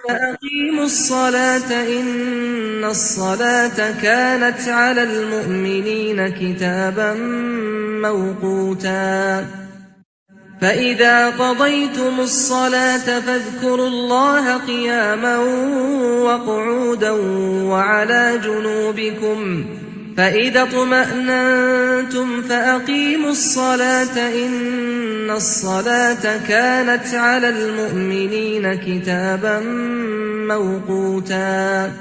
فأقيموا الصلاة إن الصلاة كانت على المؤمنين كتابا موقوتا فإذا قضيتم الصلاة فاذكروا الله قياما وقعودا وعلى جنوبكم فإذا اطمأننتم فأقيموا الصلاة إن الصلاة كانت على المؤمنين كتابا موقوتا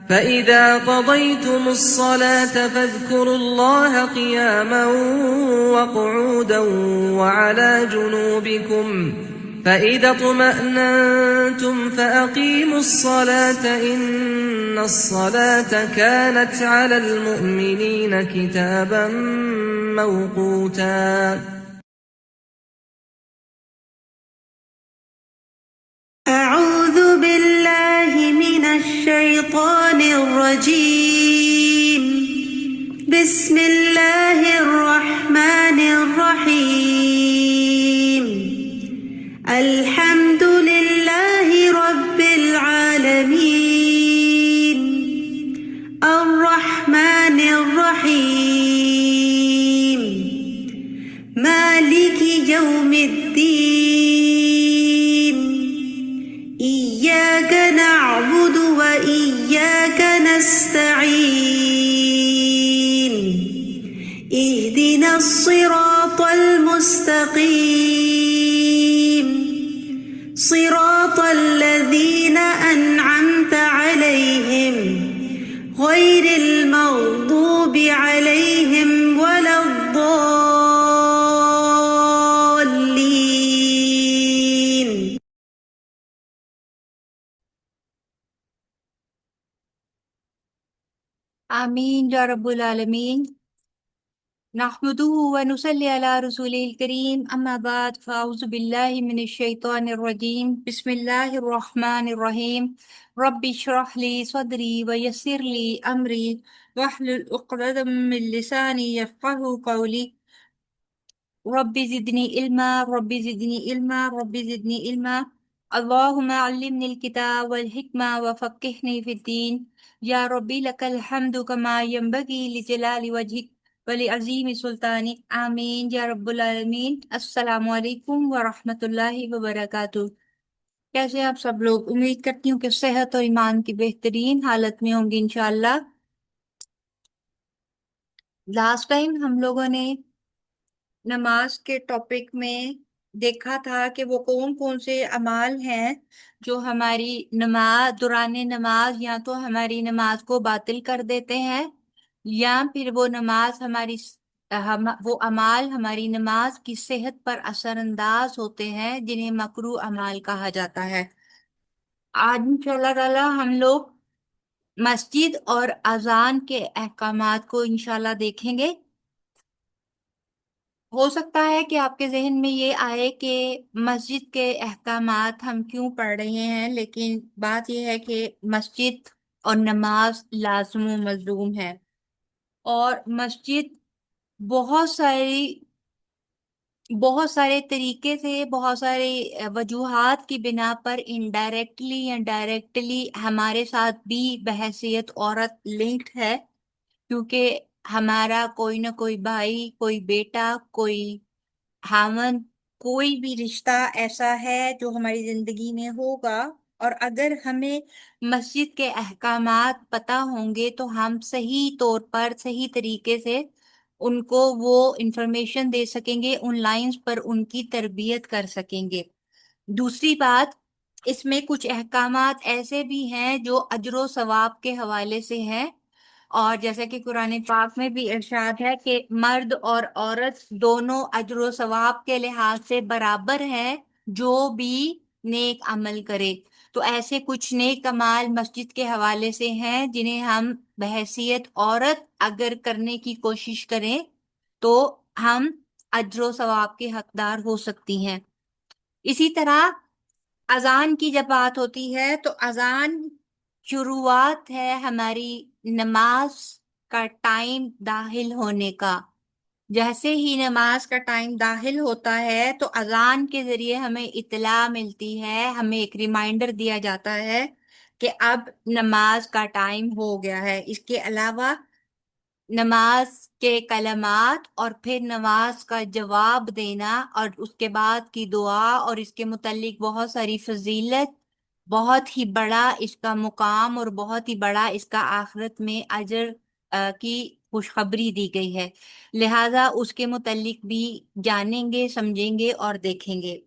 فإذا قضيتم الصلاة فاذكروا الله قياما وقعودا وعلى جنوبكم فإذا اطمأننتم فأقيموا الصلاة إن الصلاة كانت على المؤمنين كتابا موقوتا أعوذ بالله من الشيطان الرجيم. بسم الله الرحمن الرحيم. الحمد لله رب العالمين الرحمن الرحيم مالك يوم الدين إياك نعبد وإياك نستعين اهدنا الصراط المستقيم صراط الذين أنعمت عليهم غير المغضوب عليهم ولا الضالين. آمین یا رب العالمین. نحمده ونصلی علی رسول الکریم اما بعد فاعوذ باللہ من الشیطان الرجیم بسم اللہ الرحمن الرحیم رب اشرح لی صدری ویسر لی امری واحلل عقدۃ من لسانی یفقهوا قولی رب زدنی علما رب زدنی علما رب زدنی علما اللہم علمنی الکتاب والحکمہ وفقہنی فی الدین یا ربی لک الحمد کما ینبغی لجلال وجہک ولعظیم سلطانک آمین یا رب العالمین. السلام علیکم ورحمۃ اللہ وبرکاتہ. کیسے آپ سب لوگ؟ امید کرتی ہوں کہ صحت اور ایمان کی بہترین حالت میں ہوں گے انشاءاللہ. لاسٹ ٹائم ہم لوگوں نے نماز کے ٹاپک میں دیکھا تھا کہ وہ کون کون سے اعمال ہیں جو ہماری نماز دوران نماز یا تو ہماری نماز کو باطل کر دیتے ہیں یا پھر وہ نماز وہ اعمال ہماری نماز کی صحت پر اثر انداز ہوتے ہیں جنہیں مکروہ اعمال کہا جاتا ہے. آج انشاءاللہ تعالی ہم لوگ مسجد اور اذان کے احکامات کو انشاءاللہ دیکھیں گے. ہو سکتا ہے کہ آپ کے ذہن میں یہ آئے کہ مسجد کے احکامات ہم کیوں پڑھ رہے ہیں، لیکن بات یہ ہے کہ مسجد اور نماز لازم و ملزوم ہے، اور مسجد بہت سارے طریقے سے، بہت سارے وجوہات کی بنا پر انڈائریکٹلی یا ڈائریکٹلی ہمارے ساتھ بھی بحیثیت عورت لنکڈ ہے، کیونکہ ہمارا کوئی نہ کوئی بھائی، کوئی بیٹا، کوئی خاوند، کوئی بھی رشتہ ایسا ہے جو ہماری زندگی میں ہوگا، اور اگر ہمیں مسجد کے احکامات پتہ ہوں گے تو ہم صحیح طور پر، صحیح طریقے سے ان کو وہ انفارمیشن دے سکیں گے، ان لائنز پر ان کی تربیت کر سکیں گے. دوسری بات، اس میں کچھ احکامات ایسے بھی ہیں جو اجر و ثواب کے حوالے سے ہیں، اور جیسا کہ قرآن پاک میں بھی ارشاد ہے کہ مرد اور عورت دونوں اجر و ثواب کے لحاظ سے برابر ہیں جو بھی نیک عمل کرے. تو ایسے کچھ نیک اعمال مسجد کے حوالے سے ہیں جنہیں ہم بحیثیت عورت اگر کرنے کی کوشش کریں تو ہم اجر و ثواب کے حقدار ہو سکتی ہیں. اسی طرح اذان کی جب بات ہوتی ہے تو اذان شروعات ہے ہماری نماز کا ٹائم داخل ہونے کا. جیسے ہی نماز کا ٹائم داخل ہوتا ہے تو اذان کے ذریعے ہمیں اطلاع ملتی ہے، ہمیں ایک ریمائنڈر دیا جاتا ہے کہ اب نماز کا ٹائم ہو گیا ہے۔ اس کے علاوہ نماز کے کلمات اور پھر نماز کا جواب دینا اور اس کے بعد کی دعا اور اس کے متعلق بہت ساری فضیلت، بہت ہی بڑا اس کا مقام اور بہت ہی بڑا اس کا آخرت میں اجر کی خوشخبری دی گئی ہے، لہذا اس کے متعلق بھی جانیں گے، سمجھیں گے اور دیکھیں گے۔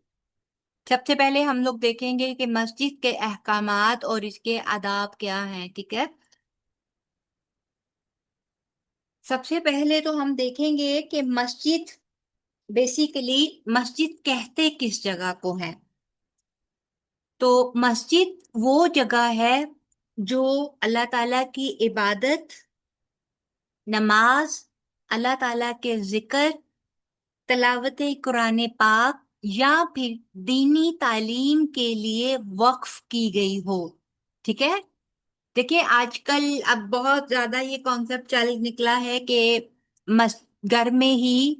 سب سے پہلے ہم لوگ دیکھیں گے کہ مسجد کے احکامات اور اس کے آداب کیا ہیں، ٹھیک ہے؟ سب سے پہلے تو ہم دیکھیں گے کہ مسجد، بیسیکلی مسجد کہتے کس جگہ کو ہے؟ تو مسجد وہ جگہ ہے جو اللہ تعالیٰ کی عبادت، نماز، اللہ تعالیٰ کے ذکر، تلاوت قرآن پاک یا پھر دینی تعلیم کے لیے وقف کی گئی ہو، ٹھیک ہے؟ دیکھیں آج کل اب بہت زیادہ یہ کانسیپٹ چل نکلا ہے کہ گھر میں ہی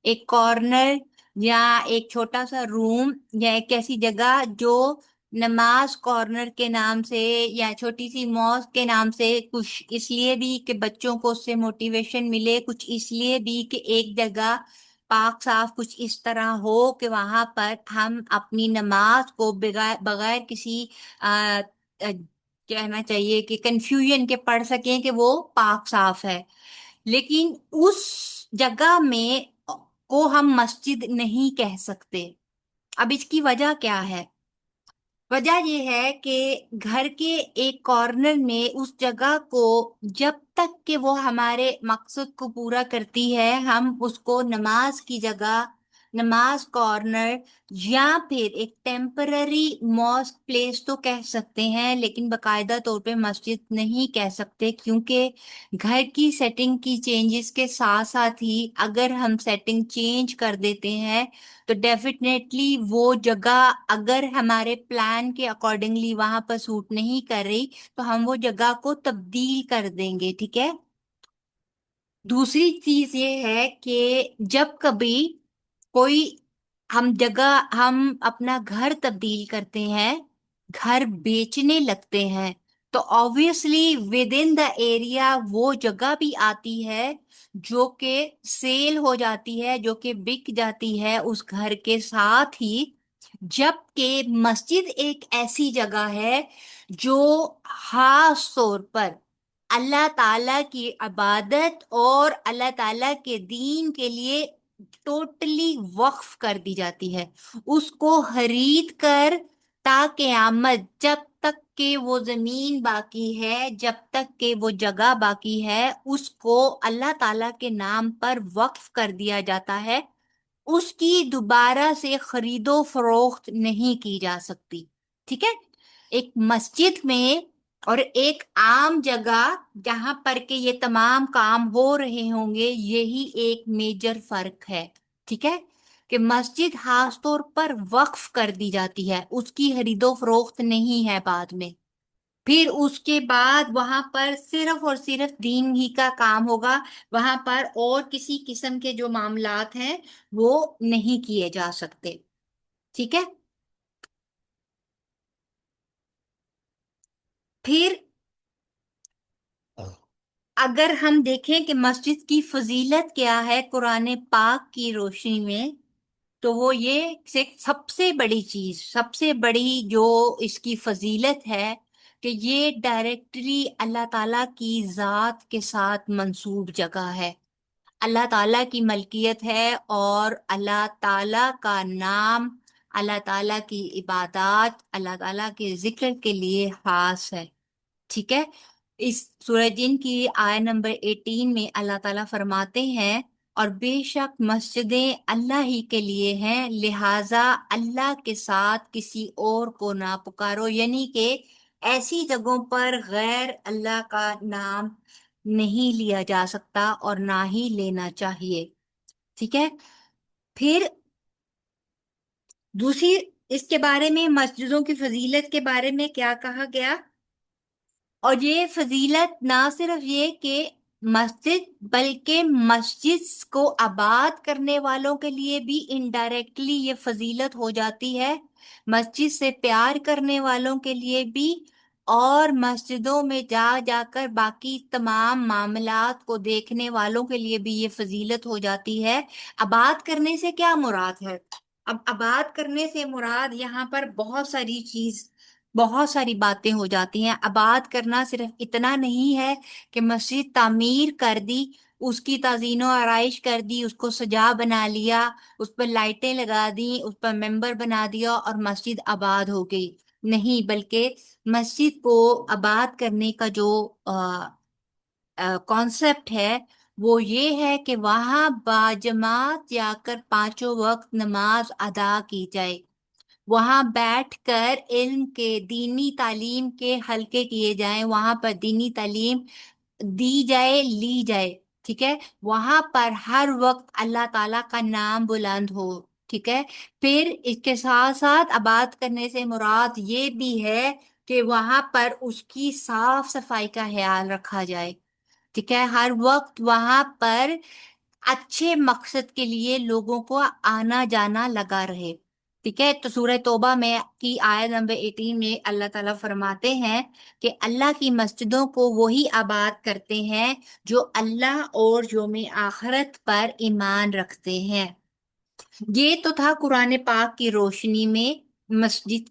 ایک کارنر یا ایک چھوٹا سا روم یا ایک ایسی جگہ جو نماز کارنر کے نام سے یا چھوٹی سی ماسک کے نام سے، کچھ اس لیے بھی کہ بچوں کو اس سے موٹیویشن ملے، کچھ اس لیے بھی کہ ایک جگہ پاک صاف کچھ اس طرح ہو کہ وہاں پر ہم اپنی نماز کو بغیر کسی کہنا چاہیے کہ کنفیوژن کے پڑھ سکیں کہ وہ پاک صاف ہے۔ لیکن اس جگہ میں کو ہم مسجد نہیں کہہ سکتے۔ اب اس کی وجہ کیا ہے؟ وجہ یہ ہے کہ گھر کے ایک کارنر میں اس جگہ کو جب تک کہ وہ ہمارے مقصد کو پورا کرتی ہے، ہم اس کو نماز کی جگہ، نماز کارنر یا پھر ایک ٹیمپرری ماسک پلیس تو کہہ سکتے ہیں، لیکن باقاعدہ طور پہ مسجد نہیں کہہ سکتے، کیونکہ گھر کی سیٹنگ کی چینجز کے ساتھ ساتھ ہی اگر ہم سیٹنگ چینج کر دیتے ہیں تو ڈیفینیٹلی وہ جگہ اگر ہمارے پلان کے اکارڈنگلی وہاں پر سوٹ نہیں کر رہی تو ہم وہ جگہ کو تبدیل کر دیں گے، ٹھیک ہے؟ دوسری چیز یہ ہے کہ جب کبھی کوئی ہم اپنا گھر تبدیل کرتے ہیں، گھر بیچنے لگتے ہیں، تو obviously with in the area وہ جگہ بھی آتی ہے جو کہ سیل ہو جاتی ہے، جو کہ بک جاتی ہے اس گھر کے ساتھ ہی، جبکہ مسجد ایک ایسی جگہ ہے جو خاص طور پر اللہ تعالیٰ کی عبادت اور اللہ تعالیٰ کے دین کے لیے ٹوٹلی وقف کر دی جاتی ہے۔ اس کو خرید کر تا قیامت، جب تک کہ وہ زمین باقی ہے، جب تک کہ وہ جگہ باقی ہے، اس کو اللہ تعالیٰ کے نام پر وقف کر دیا جاتا ہے۔ اس کی دوبارہ سے خرید و فروخت نہیں کی جا سکتی، ٹھیک ہے؟ ایک مسجد میں اور ایک عام جگہ جہاں پر کہ یہ تمام کام ہو رہے ہوں گے، یہی ایک میجر فرق ہے، ٹھیک ہے؟ کہ مسجد خاص طور پر وقف کر دی جاتی ہے، اس کی خرید و فروخت نہیں ہے بعد میں، پھر اس کے بعد وہاں پر صرف اور صرف دین ہی کا کام ہوگا، وہاں پر اور کسی قسم کے جو معاملات ہیں وہ نہیں کیے جا سکتے، ٹھیک ہے؟ پھر اگر ہم دیکھیں کہ مسجد کی فضیلت کیا ہے قرآن پاک کی روشنی میں، تو وہ یہ سب سے بڑی چیز، سب سے بڑی جو اس کی فضیلت ہے کہ یہ ڈائریکٹلی اللہ تعالیٰ کی ذات کے ساتھ منسوب جگہ ہے، اللہ تعالیٰ کی ملکیت ہے، اور اللہ تعالیٰ کا نام، اللہ تعالیٰ کی عبادات، اللہ تعالیٰ کے ذکر کے لیے خاص ہے، ٹھیک ہے؟ اس سورہ جن کی آیت نمبر 18 میں اللہ تعالیٰ فرماتے ہیں، اور بے شک مسجدیں اللہ ہی کے لیے ہیں، لہٰذا اللہ کے ساتھ کسی اور کو نہ پکارو، یعنی کہ ایسی جگہوں پر غیر اللہ کا نام نہیں لیا جا سکتا اور نہ ہی لینا چاہیے، ٹھیک ہے؟ پھر دوسری اس کے بارے میں، مسجدوں کی فضیلت کے بارے میں کیا کہا گیا؟ اور یہ فضیلت نہ صرف یہ کہ مسجد بلکہ مسجد کو آباد کرنے والوں کے لیے بھی انڈائریکٹلی یہ فضیلت ہو جاتی ہے، مسجد سے پیار کرنے والوں کے لیے بھی، اور مسجدوں میں جا جا کر باقی تمام معاملات کو دیکھنے والوں کے لیے بھی یہ فضیلت ہو جاتی ہے۔ آباد کرنے سے کیا مراد ہے؟ اب آباد کرنے سے مراد یہاں پر بہت ساری باتیں ہو جاتی ہیں۔ آباد کرنا صرف اتنا نہیں ہے کہ مسجد تعمیر کر دی، اس کی تزئین و آرائش کر دی، اس کو سجا بنا لیا، اس پر لائٹیں لگا دی، اس پر ممبر بنا دیا اور مسجد آباد ہو گئی، نہیں، بلکہ مسجد کو آباد کرنے کا جو کانسیپٹ ہے وہ یہ ہے کہ وہاں باجماعت جا کر پانچوں وقت نماز ادا کی جائے، وہاں بیٹھ کر علم کے، دینی تعلیم کے حلقے کیے جائیں، وہاں پر دینی تعلیم دی جائے، لی جائے، ٹھیک ہے، وہاں پر ہر وقت اللہ تعالیٰ کا نام بلند ہو، ٹھیک ہے۔ پھر اس کے ساتھ ساتھ آباد کرنے سے مراد یہ بھی ہے کہ وہاں پر اس کی صاف صفائی کا خیال رکھا جائے، ٹھیک ہے، ہر وقت وہاں پر اچھے مقصد کے لیے لوگوں کو آنا جانا لگا رہے، ٹھیک ہے۔ تو سورہ توبہ میں کی آیت نمبر 18 میں اللہ تعالیٰ فرماتے ہیں کہ اللہ کی مسجدوں کو وہی آباد کرتے ہیں جو اللہ اور یوم آخرت پر ایمان رکھتے ہیں۔ یہ تو تھا قرآن پاک کی روشنی میں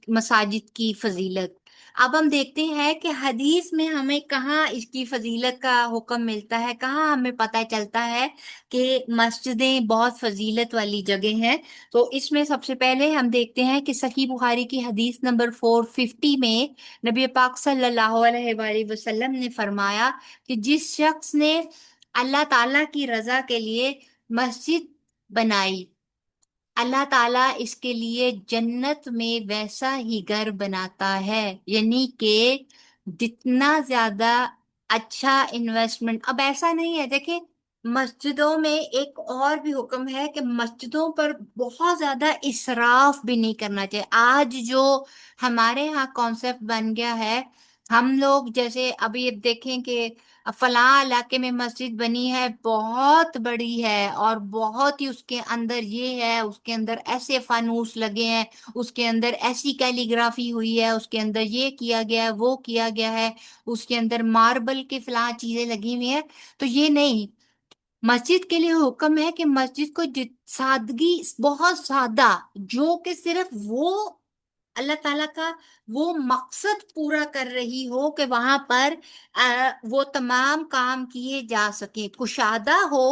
مساجد کی فضیلت۔ اب ہم دیکھتے ہیں کہ حدیث میں ہمیں کہاں اس کی فضیلت کا حکم ملتا ہے، کہاں ہمیں پتہ چلتا ہے کہ مسجدیں بہت فضیلت والی جگہ ہیں۔ تو اس میں سب سے پہلے ہم دیکھتے ہیں کہ صحیح بخاری کی حدیث نمبر 450 میں نبی پاک صلی اللہ علیہ وآلہ وسلم نے فرمایا کہ جس شخص نے اللہ تعالیٰ کی رضا کے لیے مسجد بنائی، اللہ تعالیٰ اس کے لیے جنت میں ویسا ہی گھر بناتا ہے، یعنی کہ جتنا زیادہ اچھا انویسٹمنٹ۔ اب ایسا نہیں ہے، دیکھیں مسجدوں میں ایک اور بھی حکم ہے کہ مسجدوں پر بہت زیادہ اسراف بھی نہیں کرنا چاہیے۔ آج جو ہمارے ہاں کانسیپٹ بن گیا ہے، ہم لوگ جیسے ابھی اب دیکھیں کہ فلاں علاقے میں مسجد بنی ہے، بہت بڑی ہے اور بہت ہی اس کے اندر یہ ہے، اس کے اندر ایسے فانوس لگے ہیں، اس کے اندر ایسی کیلیگرافی ہوئی ہے، اس کے اندر یہ کیا گیا ہے، وہ کیا گیا ہے، اس کے اندر ماربل کے فلاں چیزیں لگی ہوئی ہیں۔ تو یہ نہیں، مسجد کے لیے حکم ہے کہ مسجد کو سادگی، بہت سادہ، جو کہ صرف وہ اللہ تعالیٰ کا وہ مقصد پورا کر رہی ہو کہ وہاں پر وہ تمام کام کیے جا سکیں، کشادہ ہو،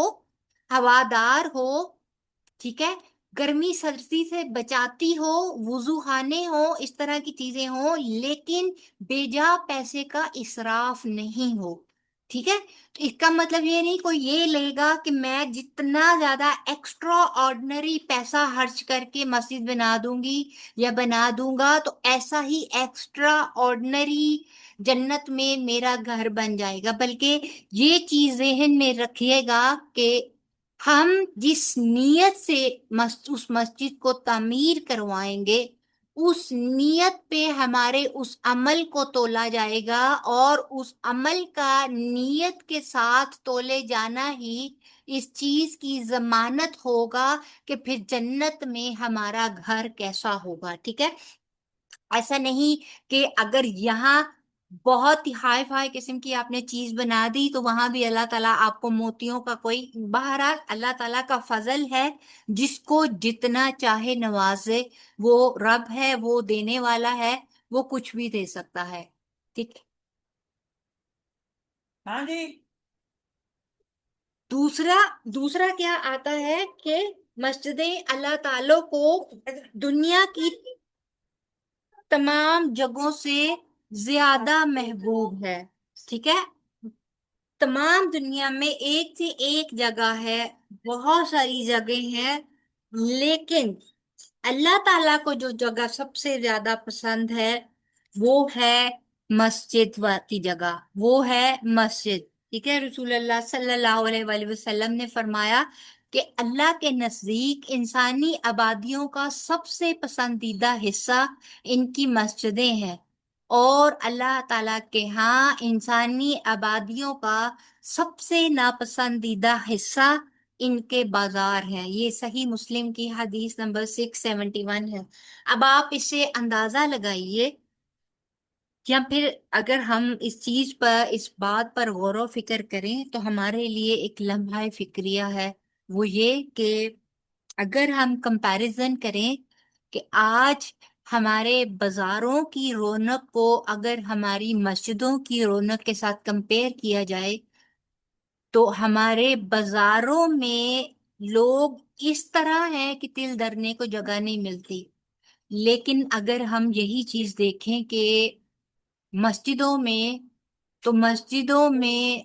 ہوادار ہو، ٹھیک ہے، گرمی سردی سے بچاتی ہو، وضو خانے ہو، اس طرح کی چیزیں ہوں، لیکن بے جا پیسے کا اسراف نہیں ہو، ٹھیک ہے۔ تو اس کا مطلب یہ نہیں کوئی یہ لے گا کہ میں جتنا زیادہ ایکسٹرا آرڈنری پیسہ خرچ کر کے مسجد بنا دوں گی یا بنا دوں گا تو ایسا ہی ایکسٹرا آرڈنری جنت میں میرا گھر بن جائے گا، بلکہ یہ چیز ذہن میں رکھیے گا کہ ہم جس نیت سے اس مسجد کو تعمیر کروائیں گے، اس نیت پہ ہمارے اس عمل کو تولا جائے گا، اور اس عمل کا نیت کے ساتھ تولے جانا ہی اس چیز کی ضمانت ہوگا کہ پھر جنت میں ہمارا گھر کیسا ہوگا، ٹھیک ہے۔ ایسا نہیں کہ اگر یہاں بہت ہی ہائی فائی قسم کی آپ نے چیز بنا دی تو وہاں بھی اللہ تعالیٰ آپ کو موتیوں کا کوئی، بہرحال اللہ تعالیٰ کا فضل ہے، جس کو جتنا چاہے نوازے، وہ رب ہے، وہ دینے والا ہے، وہ کچھ بھی دے سکتا ہے، ٹھیک ہے۔ ہاں جی۔ دوسرا کیا آتا ہے کہ مسجدیں اللہ تعالیٰ کو دنیا کی تمام جگہوں سے زیادہ محبوب ہے، ٹھیک ہے۔ تمام دنیا میں ایک سے ایک جگہ ہے، بہت ساری جگہ ہیں، لیکن اللہ تعالیٰ کو جو جگہ سب سے زیادہ پسند ہے وہ ہے مسجد کی جگہ، وہ ہے مسجد، ٹھیک ہے۔ رسول اللہ صلی اللہ علیہ وآلہ وسلم نے فرمایا کہ اللہ کے نزدیک انسانی آبادیوں کا سب سے پسندیدہ حصہ ان کی مسجدیں ہیں، اور اللہ تعالیٰ کے ہاں انسانی آبادیوں کا سب سے ناپسندیدہ حصہ ان کے بازار ہیں۔ یہ صحیح مسلم کی حدیث نمبر 671 ہے۔ اب آپ اس سے اندازہ لگائیے، یا پھر اگر ہم اس چیز پر، اس بات پر غور و فکر کریں تو ہمارے لیے ایک لمحہ فکریہ ہے، وہ یہ کہ اگر ہم کمپیریزن کریں کہ آج ہمارے بازاروں کی رونق کو اگر ہماری مسجدوں کی رونق کے ساتھ کمپیئر کیا جائے تو ہمارے بازاروں میں لوگ اس طرح ہیں کہ تل دھرنے کو جگہ نہیں ملتی۔ لیکن اگر ہم یہی چیز دیکھیں کہ مسجدوں میں، تو مسجدوں میں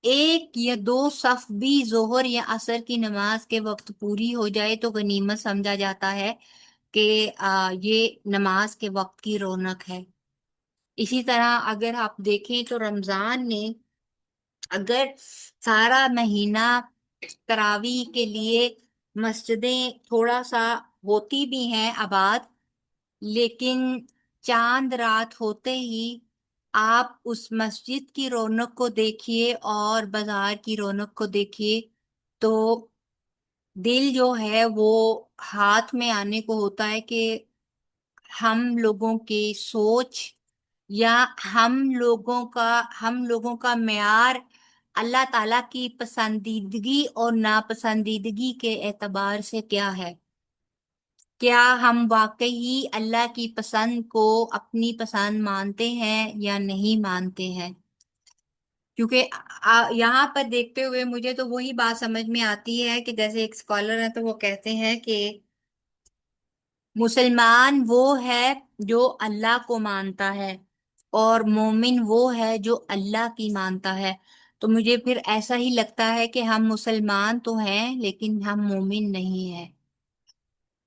ایک یا دو صف بھی ظہر یا عصر کی نماز کے وقت پوری ہو جائے تو غنیمت سمجھا جاتا ہے کہ یہ نماز کے وقت کی رونق ہے۔ اسی طرح اگر آپ دیکھیں تو رمضان میں اگر سارا مہینہ تراویح کے لیے مسجدیں تھوڑا سا ہوتی بھی ہیں آباد، لیکن چاند رات ہوتے ہی آپ اس مسجد کی رونق کو دیکھیے اور بازار کی رونق کو دیکھیے تو دل جو ہے وہ ہاتھ میں آنے کو ہوتا ہے کہ ہم لوگوں کی سوچ یا ہم لوگوں کا معیار اللہ تعالیٰ کی پسندیدگی اور ناپسندیدگی کے اعتبار سے کیا ہے۔ کیا ہم واقعی اللہ کی پسند کو اپنی پسند مانتے ہیں یا نہیں مانتے ہیں؟ کیونکہ یہاں پر دیکھتے ہوئے مجھے تو وہی بات سمجھ میں آتی ہے کہ جیسے ایک اسکالر ہے تو وہ کہتے ہیں کہ مسلمان وہ ہے جو اللہ کو مانتا ہے اور مومن وہ ہے جو اللہ کی مانتا ہے۔ تو مجھے پھر ایسا ہی لگتا ہے کہ ہم مسلمان تو ہیں لیکن ہم مومن نہیں ہیں۔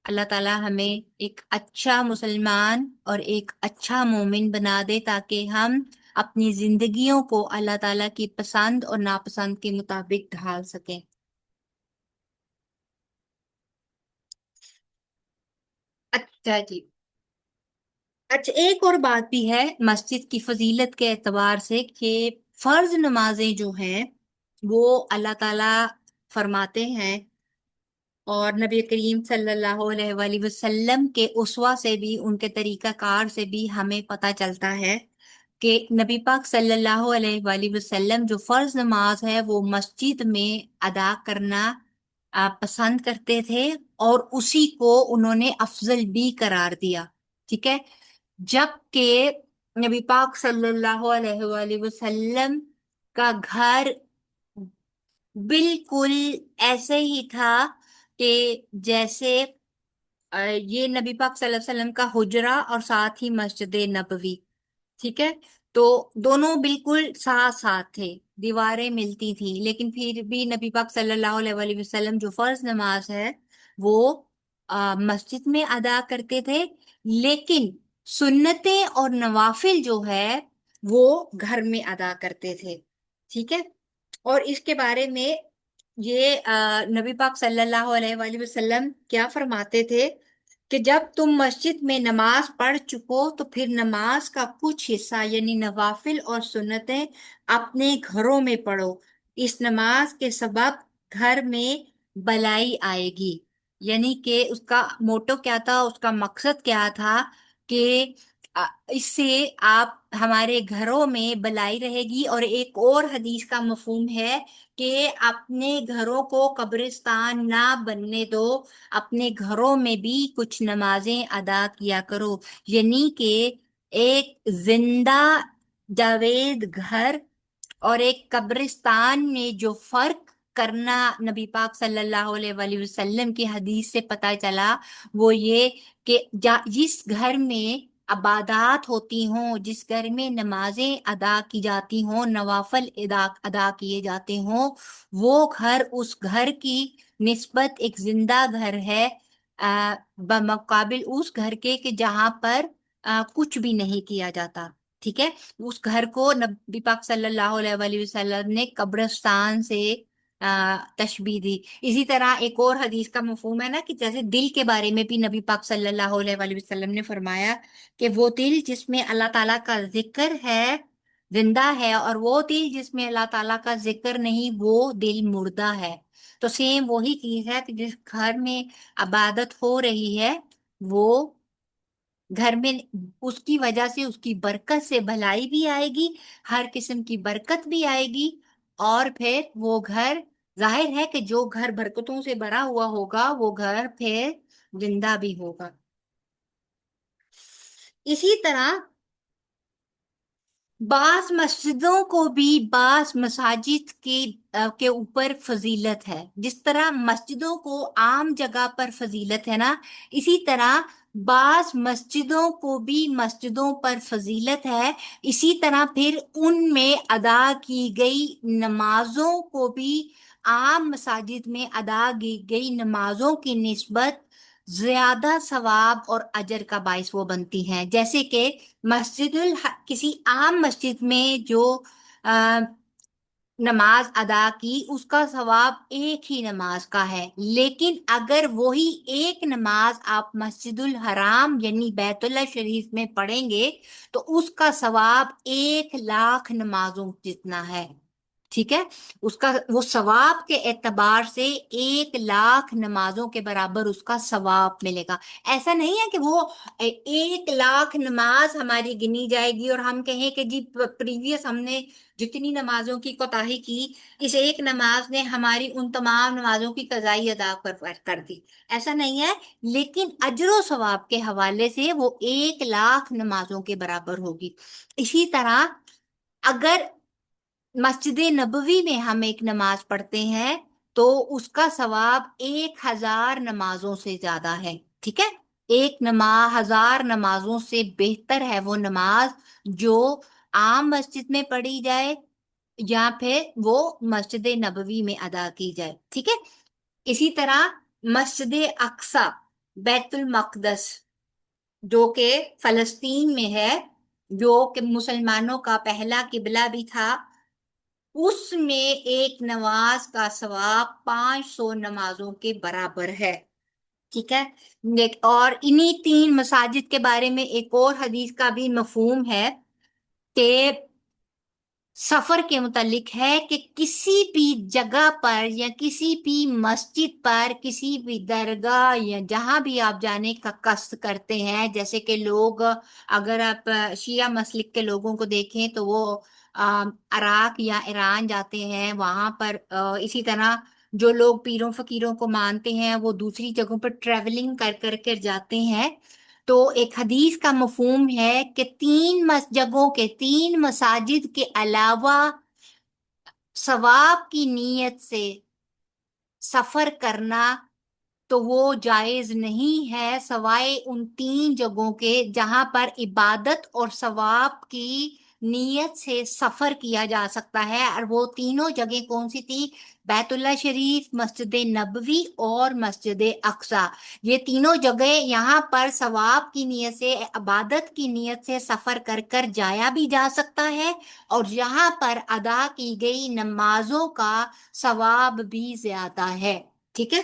اللہ تعالیٰ ہمیں ایک اچھا مسلمان اور ایک اچھا مومن بنا دے تاکہ ہم اپنی زندگیوں کو اللہ تعالیٰ کی پسند اور ناپسند کے مطابق ڈھال سکیں۔ اچھا جی، اچھا ایک اور بات بھی ہے مسجد کی فضیلت کے اعتبار سے کہ فرض نمازیں جو ہیں وہ اللہ تعالیٰ فرماتے ہیں، اور نبی کریم صلی اللہ علیہ وآلہ وسلم کے اسوہ سے بھی، ان کے طریقہ کار سے بھی ہمیں پتہ چلتا ہے کہ نبی پاک صلی اللہ علیہ وآلہ وسلم جو فرض نماز ہے وہ مسجد میں ادا کرنا پسند کرتے تھے، اور اسی کو انہوں نے افضل بھی قرار دیا، ٹھیک ہے۔ جبکہ نبی پاک صلی اللہ علیہ وآلہ وسلم کا گھر بالکل ایسے ہی تھا کہ جیسے یہ نبی پاک صلی اللہ علیہ وسلم کا حجرہ اور ساتھ ہی مسجد نبوی، ٹھیک ہے۔ تو دونوں بالکل ساتھ ساتھ تھے، دیواریں ملتی تھیں، لیکن پھر بھی نبی پاک صلی اللہ علیہ وآلہ وسلم جو فرض نماز ہے وہ مسجد میں ادا کرتے تھے، لیکن سنتیں اور نوافل جو ہے وہ گھر میں ادا کرتے تھے، ٹھیک ہے۔ اور اس کے بارے میں یہ نبی پاک صلی اللہ علیہ وآلہ وسلم کیا فرماتے تھے کہ جب تم مسجد میں نماز پڑھ چکو تو پھر نماز کا کچھ حصہ یعنی نوافل اور سنتیں اپنے گھروں میں پڑھو، اس نماز کے سبب گھر میں بلائی آئے گی۔ یعنی کہ اس کا موٹو کیا تھا، اس کا مقصد کیا تھا کہ اس سے آپ ہمارے گھروں میں بلائی رہے گی۔ اور ایک اور حدیث کا مفہوم ہے کہ اپنے گھروں کو قبرستان نہ بننے دو، اپنے گھروں میں بھی کچھ نمازیں ادا کیا کرو، یعنی کہ ایک زندہ جاوید گھر اور ایک قبرستان میں جو فرق کرنا نبی پاک صلی اللہ علیہ وآلہ وسلم کی حدیث سے پتہ چلا وہ یہ کہ جس گھر میں عبادات ہوتی ہوں، جس گھر میں نمازیں ادا کی جاتی ہوں، نوافل ادا کیے جاتے ہوں، وہ گھر اس گھر کی نسبت ایک زندہ گھر ہے بمقابل اس گھر کے کہ جہاں پر کچھ بھی نہیں کیا جاتا، ٹھیک ہے۔ اس گھر کو نبی پاک صلی اللہ علیہ وآلہ وسلم نے قبرستان سے تشبیہ دی۔ اسی طرح ایک اور حدیث کا مفہوم ہے نا کہ جیسے دل کے بارے میں بھی نبی پاک صلی اللہ علیہ وآلہ وسلم نے فرمایا کہ وہ دل جس میں اللہ تعالیٰ کا ذکر ہے زندہ ہے، اور وہ دل جس میں اللہ تعالیٰ کا ذکر نہیں وہ دل مردہ ہے۔ تو سیم وہی چیز ہے کہ جس گھر میں عبادت ہو رہی ہے وہ گھر میں اس کی وجہ سے اس کی برکت سے بھلائی بھی آئے گی، ہر قسم کی برکت بھی آئے گی، اور پھر وہ گھر ظاہر ہے کہ جو گھر برکتوں سے بھرا ہوا ہوگا وہ گھر پھر زندہ بھی ہوگا۔ اسی طرح بعض مسجدوں کو بھی بعض مساجد کے اوپر فضیلت ہے۔ جس طرح مسجدوں کو عام جگہ پر فضیلت ہے نا، اسی طرح بعض مسجدوں کو بھی مسجدوں پر فضیلت ہے۔ اسی طرح پھر ان میں ادا کی گئی نمازوں کو بھی عام مساجد میں ادا کی گئی نمازوں کی نسبت زیادہ ثواب اور اجر کا باعث وہ بنتی ہیں۔ جیسے کہ کسی عام مسجد میں جو نماز ادا کی اس کا ثواب ایک ہی نماز کا ہے، لیکن اگر وہی ایک نماز آپ مسجد الحرام یعنی بیت اللہ شریف میں پڑھیں گے تو اس کا ثواب 1,00,000 نمازوں جتنا ہے۔ ٹھیک ہے، اس کا وہ ثواب کے اعتبار سے 1,00,000 نمازوں کے برابر اس کا ثواب ملے گا۔ ایسا نہیں ہے کہ وہ 1,00,000 نماز ہماری گنی جائے گی اور ہم کہیں کہ جی پریویس ہم نے جتنی نمازوں کی کوتاہی کی اس ایک نماز نے ہماری ان تمام نمازوں کی قضائی ادا کر دی، ایسا نہیں ہے، لیکن اجر و ثواب کے حوالے سے وہ 1,00,000 نمازوں کے برابر ہوگی۔ اسی طرح اگر مسجد نبوی میں ہم ایک نماز پڑھتے ہیں تو اس کا ثواب 1,000 نمازوں سے زیادہ ہے۔ ٹھیک ہے، 1,000 نمازوں سے بہتر ہے وہ نماز جو عام مسجد میں پڑھی جائے یا پھر وہ مسجد نبوی میں ادا کی جائے۔ ٹھیک ہے، اسی طرح مسجد اقصی بیت المقدس جو کہ فلسطین میں ہے، جو کہ مسلمانوں کا پہلا قبلہ بھی تھا، اس میں ایک نماز کا ثواب 500 نمازوں کے برابر ہے۔ ٹھیک ہے، اور انہی 3 مساجد کے بارے میں ایک اور حدیث کا بھی مفہوم ہے کہ سفر کے متعلق ہے کہ کسی بھی جگہ پر یا کسی بھی مسجد پر کسی بھی درگاہ یا جہاں بھی آپ جانے کا قصد کرتے ہیں، جیسے کہ لوگ اگر آپ شیعہ مسلک کے لوگوں کو دیکھیں تو وہ عراق یا ایران جاتے ہیں وہاں پر، اسی طرح جو لوگ پیروں فقیروں کو مانتے ہیں وہ دوسری جگہوں پر ٹریولنگ کر کر جاتے ہیں۔ تو ایک حدیث کا مفہوم ہے کہ 3 جگہوں کے 3 مساجد کے علاوہ ثواب کی نیت سے سفر کرنا تو وہ جائز نہیں ہے، سوائے ان 3 جگہوں کے جہاں پر عبادت اور ثواب کی نیت سے سفر کیا جا سکتا ہے، اور وہ تینوں جگہیں کون سی تھی؟ بیت اللہ شریف، مسجد نبوی اور مسجد اقصی۔ یہ تینوں جگہ یہاں پر ثواب کی نیت سے عبادت کی نیت سے سفر کر کر جایا بھی جا سکتا ہے، اور یہاں پر ادا کی گئی نمازوں کا ثواب بھی زیادہ ہے۔ ٹھیک ہے،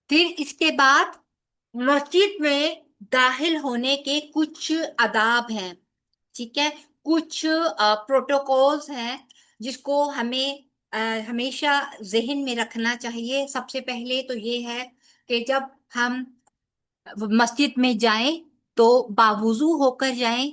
پھر اس کے بعد مسجد میں داخل ہونے کے کچھ آداب ہیں۔ ٹھیک ہے، کچھ پروٹوکولز ہیں جس کو ہمیں ہمیشہ ذہن میں رکھنا چاہیے۔ سب سے پہلے تو یہ ہے کہ جب ہم مسجد میں جائیں تو باوضو ہو کر جائیں،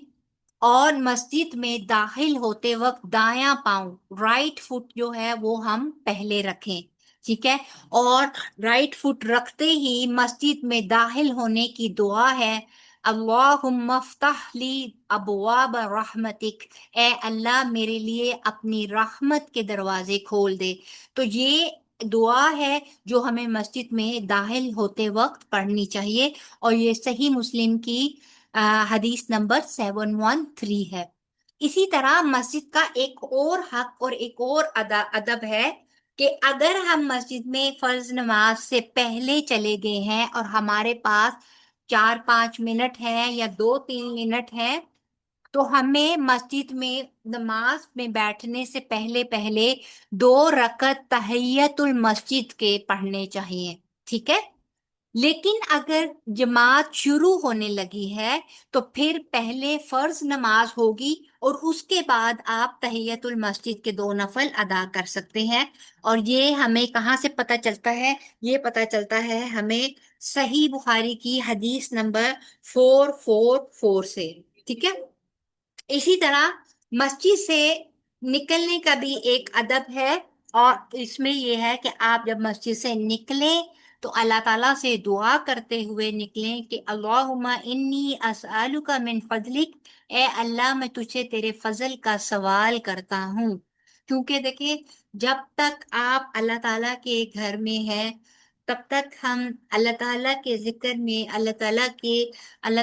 اور مسجد میں داخل ہوتے وقت دایاں پاؤں رائٹ فٹ جو ہے وہ ہم پہلے رکھیں۔ ٹھیک ہے، اور رائٹ فٹ رکھتے ہی مسجد میں داخل ہونے کی دعا ہے، اللہم افتح لی ابواب رحمتک، اے اللہ میرے لیے اپنی رحمت کے دروازے کھول دے۔ تو یہ دعا ہے جو ہمیں مسجد میں داخل ہوتے وقت پڑھنی چاہیے، اور یہ صحیح مسلم کی حدیث نمبر 713 ہے۔ اسی طرح مسجد کا ایک اور حق اور ایک اور ادب ہے کہ اگر ہم مسجد میں فرض نماز سے پہلے چلے گئے ہیں اور ہمارے پاس 4-5 منٹ ہے یا 2-3 منٹ ہے تو ہمیں مسجد میں نماز میں بیٹھنے سے پہلے پہلے 2 رکعت تحیت المسجد کے پڑھنے چاہیے، ٹھیک ہے؟ لیکن اگر جماعت شروع ہونے لگی ہے تو پھر پہلے فرض نماز ہوگی اور اس کے بعد آپ تحیت المسجد کے 2 نفل ادا کر سکتے ہیں۔ اور یہ ہمیں کہاں سے پتہ چلتا ہے؟ یہ پتہ چلتا ہے ہمیں صحیح بخاری کی حدیث نمبر 444 سے، ٹھیک ہے؟ اسی طرح مسجد سے نکلنے کا بھی ایک ادب ہے، اور اس میں یہ ہے کہ آپ جب مسجد سے نکلیں تو اللہ تعالیٰ سے دعا کرتے ہوئے نکلیں کہ اللہم انی اسألک من فضلک، اے اللہ میں تجھے تیرے فضل کا سوال کرتا ہوں۔ کیونکہ دیکھیں، جب تک آپ اللہ تعالیٰ کے گھر میں ہیں تب تک ہم اللہ تعالیٰ کے ذکر میں، اللہ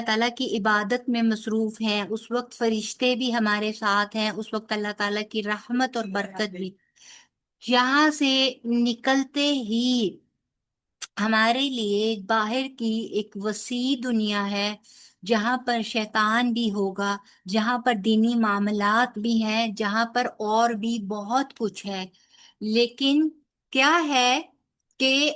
تعالیٰ کی عبادت میں مصروف ہیں، اس وقت فرشتے بھی ہمارے ساتھ ہیں، اس وقت اللہ تعالیٰ کی رحمت اور برکت بھی۔ یہاں سے نکلتے ہی ہمارے لیے باہر کی ایک وسیع دنیا ہے، جہاں پر شیطان بھی ہوگا، جہاں پر دینی معاملات بھی ہیں، جہاں پر اور بھی بہت کچھ ہے۔ لیکن کیا ہے کہ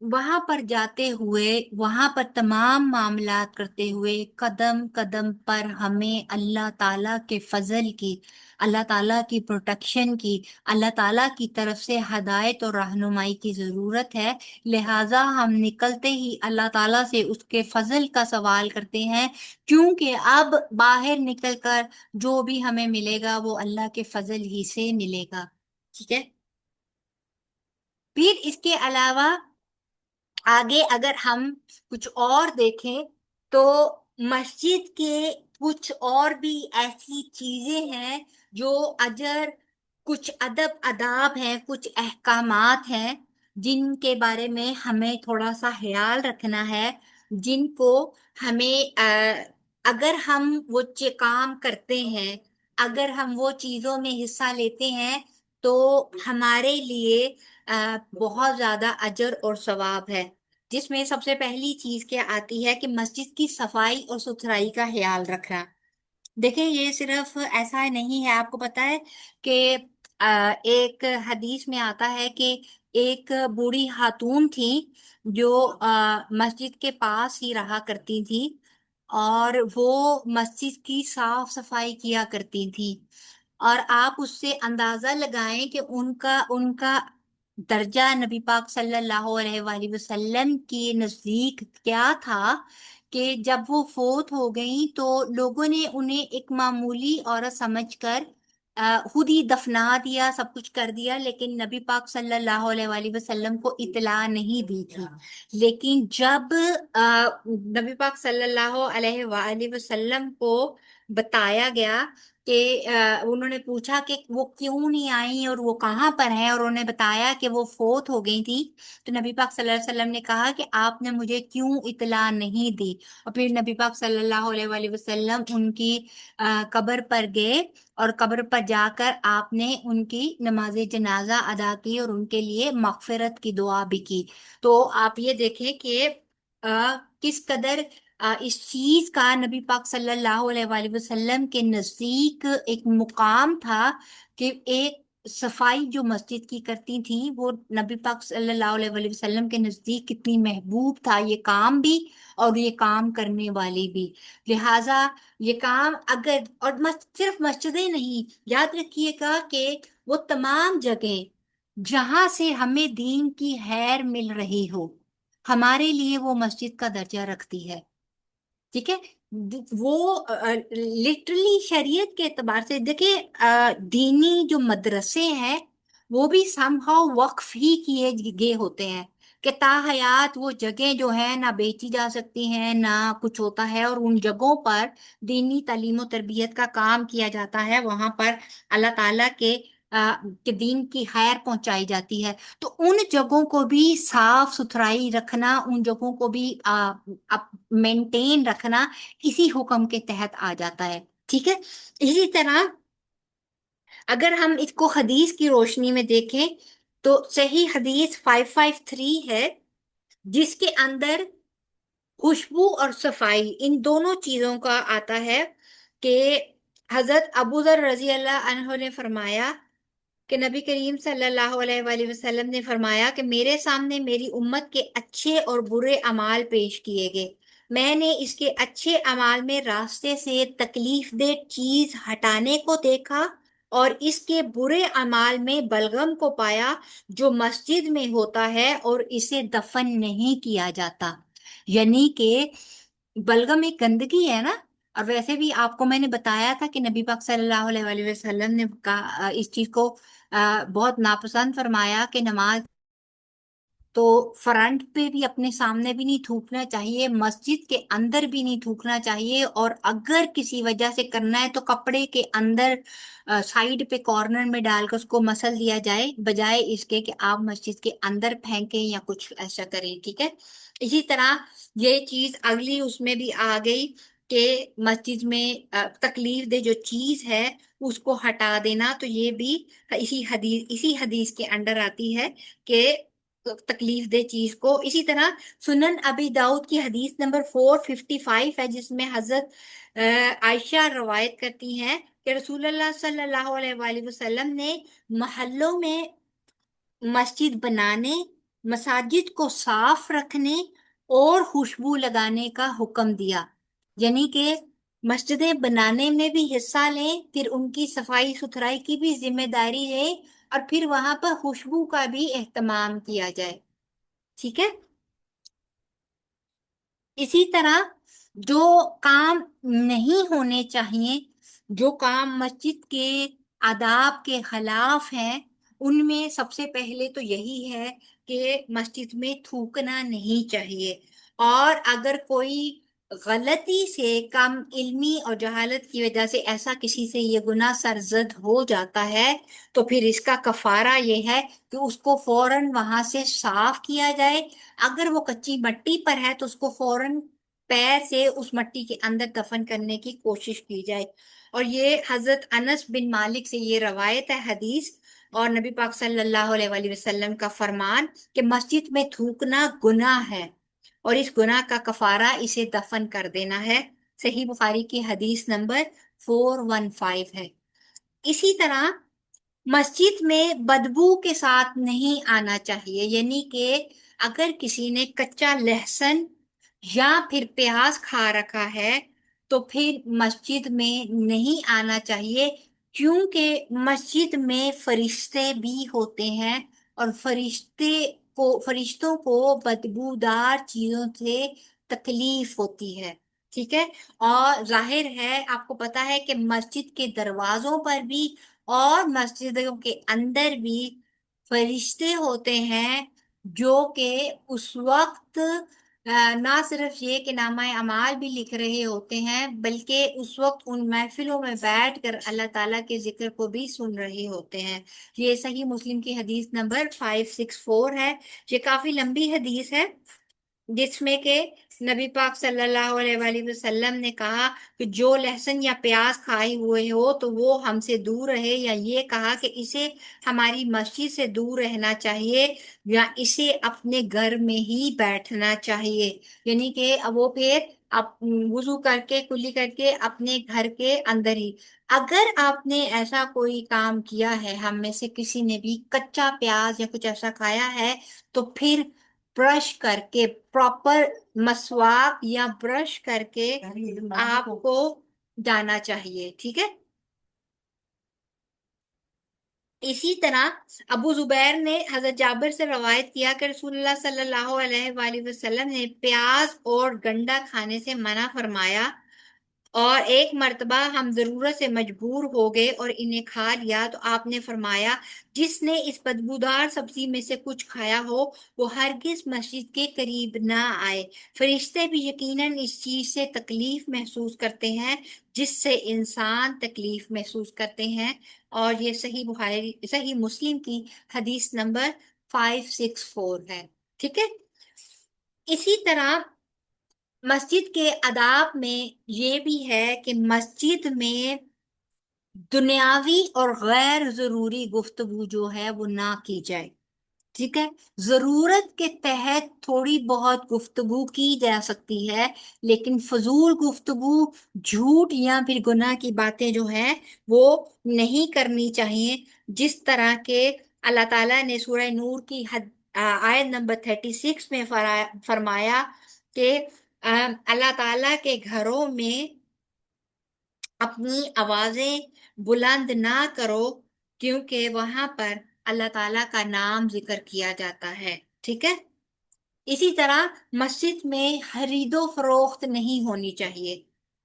وہاں پر جاتے ہوئے، وہاں پر تمام معاملات کرتے ہوئے، قدم قدم پر ہمیں اللہ تعالیٰ کے فضل کی، اللہ تعالیٰ کی پروٹیکشن کی، اللہ تعالیٰ کی طرف سے ہدایت اور رہنمائی کی ضرورت ہے۔ لہٰذا ہم نکلتے ہی اللہ تعالیٰ سے اس کے فضل کا سوال کرتے ہیں، کیونکہ اب باہر نکل کر جو بھی ہمیں ملے گا وہ اللہ کے فضل ہی سے ملے گا، ٹھیک ہے؟ پھر اس کے علاوہ آگے اگر ہم کچھ اور دیکھیں تو مسجد کے کچھ اور بھی ایسی چیزیں ہیں جو کچھ ادب آداب ہیں، کچھ احکامات ہیں جن کے بارے میں ہمیں تھوڑا سا خیال رکھنا ہے، جن کو ہمیں اگر ہم وہ کام کرتے ہیں، اگر ہم وہ چیزوں میں حصہ لیتے ہیں تو ہمارے لیے بہت زیادہ اجر اور ثواب ہے۔ جس میں سب سے پہلی چیز کیا آتی ہے کہ مسجد کی صفائی اور ستھرائی کا خیال رکھنا۔ دیکھیں، یہ صرف ایسا نہیں ہے، آپ کو پتا ہے کہ ایک حدیث میں آتا ہے کہ ایک بوڑھی خاتون تھی جو مسجد کے پاس ہی رہا کرتی تھی، اور وہ مسجد کی صاف صفائی کیا کرتی تھی، اور آپ اس سے اندازہ لگائیں کہ ان کا درجہ نبی پاک صلی اللہ علیہ وآلہ وسلم کے نزدیک کیا تھا، کہ جب وہ فوت ہو گئیں تو لوگوں نے انہیں ایک معمولی عورت سمجھ کر خود ہی دفنا دیا، سب کچھ کر دیا، لیکن نبی پاک صلی اللہ علیہ وآلہ وسلم کو اطلاع نہیں دی تھی۔ لیکن جب نبی پاک صلی اللہ علیہ وآلہ وسلم کو بتایا گیا کہ انہوں نے پوچھا کہ وہ کیوں نہیں آئیں اور وہ کہاں پر ہیں، اور انہوں نے بتایا کہ وہ فوت ہو گئی تھی، تو نبی پاک صلی اللہ علیہ وسلم نے کہا کہ آپ نے مجھے کیوں اطلاع نہیں دی؟ اور پھر نبی پاک صلی اللہ علیہ وآلہ وسلم ان کی قبر پر گئے، اور قبر پر جا کر آپ نے ان کی نماز جنازہ ادا کی اور ان کے لیے مغفرت کی دعا بھی کی۔ تو آپ یہ دیکھیں کہ کس قدر اس چیز کا نبی پاک صلی اللہ علیہ وآلہ وسلم کے نزدیک ایک مقام تھا، کہ ایک صفائی جو مسجد کی کرتی تھیں وہ نبی پاک صلی اللہ علیہ وآلہ وسلم کے نزدیک کتنی محبوب تھا، یہ کام بھی اور یہ کام کرنے والی بھی۔ لہٰذا یہ کام اور صرف مسجدیں نہیں، یاد رکھیے گا کہ وہ تمام جگہیں جہاں سے ہمیں دین کی خیر مل رہی ہو، ہمارے لیے وہ مسجد کا درجہ رکھتی ہے، ٹھیک ہے؟ وہ لٹرلی شریعت کے اعتبار سے دیکھیں، دینی جو مدرسے ہیں وہ بھی سم ہاؤ وقف ہی کیے گئے ہوتے ہیں، کہ تاحیات وہ جگہیں جو ہیں نہ بیچی جا سکتی ہیں نہ کچھ ہوتا ہے، اور ان جگہوں پر دینی تعلیم و تربیت کا کام کیا جاتا ہے، وہاں پر اللہ تعالیٰ کے دین کی خیر پہنچائی جاتی ہے۔ تو ان جگہوں کو بھی صاف ستھرائی رکھنا، ان جگہوں کو بھی مینٹین رکھنا اسی حکم کے تحت آ جاتا ہے، ٹھیک ہے؟ اسی طرح اگر ہم اس کو حدیث کی روشنی میں دیکھیں تو صحیح حدیث 553 ہے، جس کے اندر خوشبو اور صفائی ان دونوں چیزوں کا آتا ہے کہ حضرت ابو ذر رضی اللہ عنہ نے فرمایا کہ نبی کریم صلی اللہ علیہ وآلہ وسلم نے فرمایا کہ میرے سامنے میری امت کے اچھے اور برے اعمال پیش کیے گئے، میں نے اس کے اچھے اعمال میں راستے سے تکلیف دہ چیز ہٹانے کو دیکھا، اور اس کے برے اعمال میں بلغم کو پایا جو مسجد میں ہوتا ہے اور اسے دفن نہیں کیا جاتا۔ یعنی کہ بلغم ایک گندگی ہے نا، اور ویسے بھی آپ کو میں نے بتایا تھا کہ نبی پاک صلی اللہ علیہ وآلہ وسلم نے کہا اس چیز کو بہت ناپسند فرمایا کہ نماز تو فرنٹ پہ بھی اپنے سامنے بھی نہیں تھوکنا چاہیے، مسجد کے اندر بھی نہیں تھوکنا چاہیے، اور اگر کسی وجہ سے کرنا ہے تو کپڑے کے اندر سائیڈ پہ کارنر میں ڈال کر اس کو مسل دیا جائے، بجائے اس کے کہ آپ مسجد کے اندر پھینکیں یا کچھ ایسا کریں، ٹھیک ہے۔ اسی طرح یہ چیز اگلی اس میں بھی آ گئی کہ مسجد میں تکلیف دہ جو چیز ہے اس کو ہٹا دینا، تو یہ بھی اسی حدیث کے انڈر آتی ہے کہ تکلیف دہ چیز کو۔ اسی طرح سنن ابی داؤد کی حدیث نمبر 455 ہے، جس میں حضرت عائشہ روایت کرتی ہیں کہ رسول اللہ صلی اللہ علیہ وآلہ وسلم نے محلوں میں مسجد بنانے، مساجد کو صاف رکھنے اور خوشبو لگانے کا حکم دیا، یعنی کہ مسجدیں بنانے میں بھی حصہ لیں، پھر ان کی صفائی ستھرائی کی بھی ذمہ داری لیں، اور پھر وہاں پر خوشبو کا بھی اہتمام کیا جائے، ٹھیک ہے۔ اسی طرح جو کام نہیں ہونے چاہیے، جو کام مسجد کے آداب کے خلاف ہیں، ان میں سب سے پہلے تو یہی ہے کہ مسجد میں تھوکنا نہیں چاہیے، اور اگر کوئی غلطی سے کم علمی اور جہالت کی وجہ سے ایسا کسی سے یہ گناہ سرزد ہو جاتا ہے تو پھر اس کا کفارہ یہ ہے کہ اس کو فوراً وہاں سے صاف کیا جائے۔ اگر وہ کچی مٹی پر ہے تو اس کو فوراً پیر سے اس مٹی کے اندر دفن کرنے کی کوشش کی جائے، اور یہ حضرت انس بن مالک سے یہ روایت ہے حدیث، اور نبی پاک صلی اللہ علیہ وآلہ وسلم کا فرمان کہ مسجد میں تھوکنا گناہ ہے، اور اس گناہ کا کفارہ اسے دفن کر دینا ہے۔ صحیح بخاری کی حدیث نمبر 415 ہے۔ اسی طرح مسجد میں بدبو کے ساتھ نہیں آنا چاہیے، یعنی کہ اگر کسی نے کچا لہسن یا پھر پیاز کھا رکھا ہے تو پھر مسجد میں نہیں آنا چاہیے، کیونکہ مسجد میں فرشتے بھی ہوتے ہیں، اور فرشتوں کو بدبودار چیزوں سے تکلیف ہوتی ہے، ٹھیک ہے۔ اور ظاہر ہے آپ کو پتا ہے کہ مسجد کے دروازوں پر بھی اور مسجدوں کے اندر بھی فرشتے ہوتے ہیں جو کہ اس وقت نہ صرف یہ کہ نامہ اعمال بھی لکھ رہے ہوتے ہیں، بلکہ اس وقت ان محفلوں میں بیٹھ کر اللہ تعالیٰ کے ذکر کو بھی سن رہے ہوتے ہیں۔ یہ صحیح مسلم کی حدیث نمبر 564 ہے۔ یہ کافی لمبی حدیث ہے، جس میں کہ نبی پاک صلی اللہ علیہ وآلہ وسلم نے کہا کہ جو لہسن یا پیاز کھائے ہوئے ہو تو وہ ہم سے دور رہے، یا یہ کہا کہ اسے ہماری مسجد سے دور رہنا چاہیے، یا اسے اپنے گھر میں ہی بیٹھنا چاہیے، یعنی کہ وہ پھر وضو کر کے کلی کر کے اپنے گھر کے اندر ہی۔ اگر آپ نے ایسا کوئی کام کیا ہے، ہم میں سے کسی نے بھی کچا پیاز یا کچھ ایسا کھایا ہے، تو پھر برش کر کے پراپر مسواک یا برش کر کے آپ کو جانا چاہیے، ٹھیک ہے۔ اسی طرح ابو زبیر نے حضرت جابر سے روایت کیا کہ رسول اللہ صلی اللہ علیہ وآلہ وسلم نے پیاز اور گنڈا کھانے سے منع فرمایا، اور ایک مرتبہ ہم ضرورت سے مجبور ہو گئے اور انہیں کھا لیا، تو آپ نے فرمایا جس نے اس بدبودار سبزی میں سے کچھ کھایا ہو وہ ہرگز مسجد کے قریب نہ آئے۔ فرشتے بھی یقیناً اس چیز سے تکلیف محسوس کرتے ہیں جس سے انسان تکلیف محسوس کرتے ہیں، اور یہ صحیح مسلم کی حدیث نمبر 564 ہے، ٹھیک ہے۔ اسی طرح مسجد کے آداب میں یہ بھی ہے کہ مسجد میں دنیاوی اور غیر ضروری گفتگو جو ہے وہ نہ کی جائے، ٹھیک ہے، ضرورت کے تحت تھوڑی بہت گفتگو کی جا سکتی ہے، لیکن فضول گفتگو، جھوٹ یا پھر گناہ کی باتیں جو ہیں وہ نہیں کرنی چاہیے، جس طرح کے اللہ تعالیٰ نے سورہ نور کی آیت نمبر 36 میں فرمایا کہ اللہ تعالیٰ کے گھروں میں اپنی آوازیں بلند نہ کرو، کیونکہ وہاں پر اللہ تعالیٰ کا نام ذکر کیا جاتا ہے، ٹھیک ہے۔ اسی طرح مسجد میں خرید و فروخت نہیں ہونی چاہیے،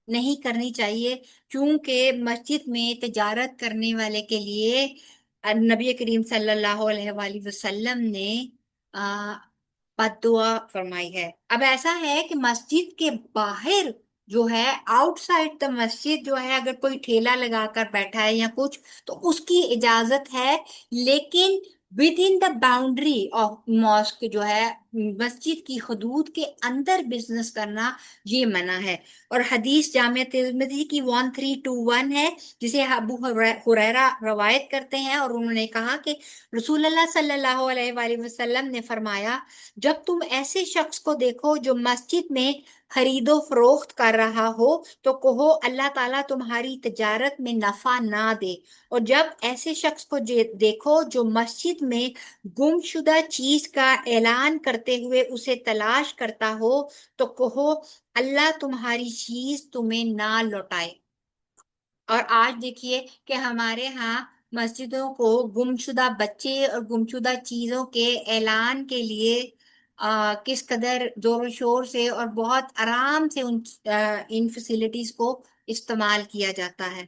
نہیں کرنی چاہیے، کیونکہ مسجد میں تجارت کرنے والے کے لیے نبی کریم صلی اللہ علیہ وآلہ وسلم نے بد دعا فرمائی ہے۔ اب ایسا ہے کہ مسجد کے باہر جو ہے، آؤٹ سائڈ دا مسجد جو ہے، اگر کوئی ٹھیلا لگا کر بیٹھا ہے یا کچھ، تو اس کی اجازت ہے، لیکن within the boundary of mosque جو ہے، مسجد کی حدود کے اندر بزنس کرنا یہ منع ہے۔ اور حدیث جامع ترمذی کی 1321 ہے، جسے ابو ہریرہ روایت کرتے ہیں، اور انہوں نے کہا کہ رسول اللہ صلی اللہ علیہ وآلہ وسلم نے فرمایا، جب تم ایسے شخص کو دیکھو جو مسجد میں خرید و فروخت کر رہا ہو تو کہو اللہ تعالیٰ تمہاری تجارت میں نفع نہ دے، اور جب ایسے شخص کو دیکھو جو مسجد میں گم شدہ چیز کا اعلان کرتے ہوئے اسے تلاش کرتا ہو تو کہو اللہ تمہاری چیز تمہیں نہ لوٹائے۔ اور آج دیکھیے کہ ہمارے ہاں مسجدوں کو گمشدہ بچے اور گمشدہ چیزوں کے اعلان کے لیے کس قدر زور و شور سے اور بہت آرام سے ان فیسلٹیز کو استعمال کیا جاتا ہے۔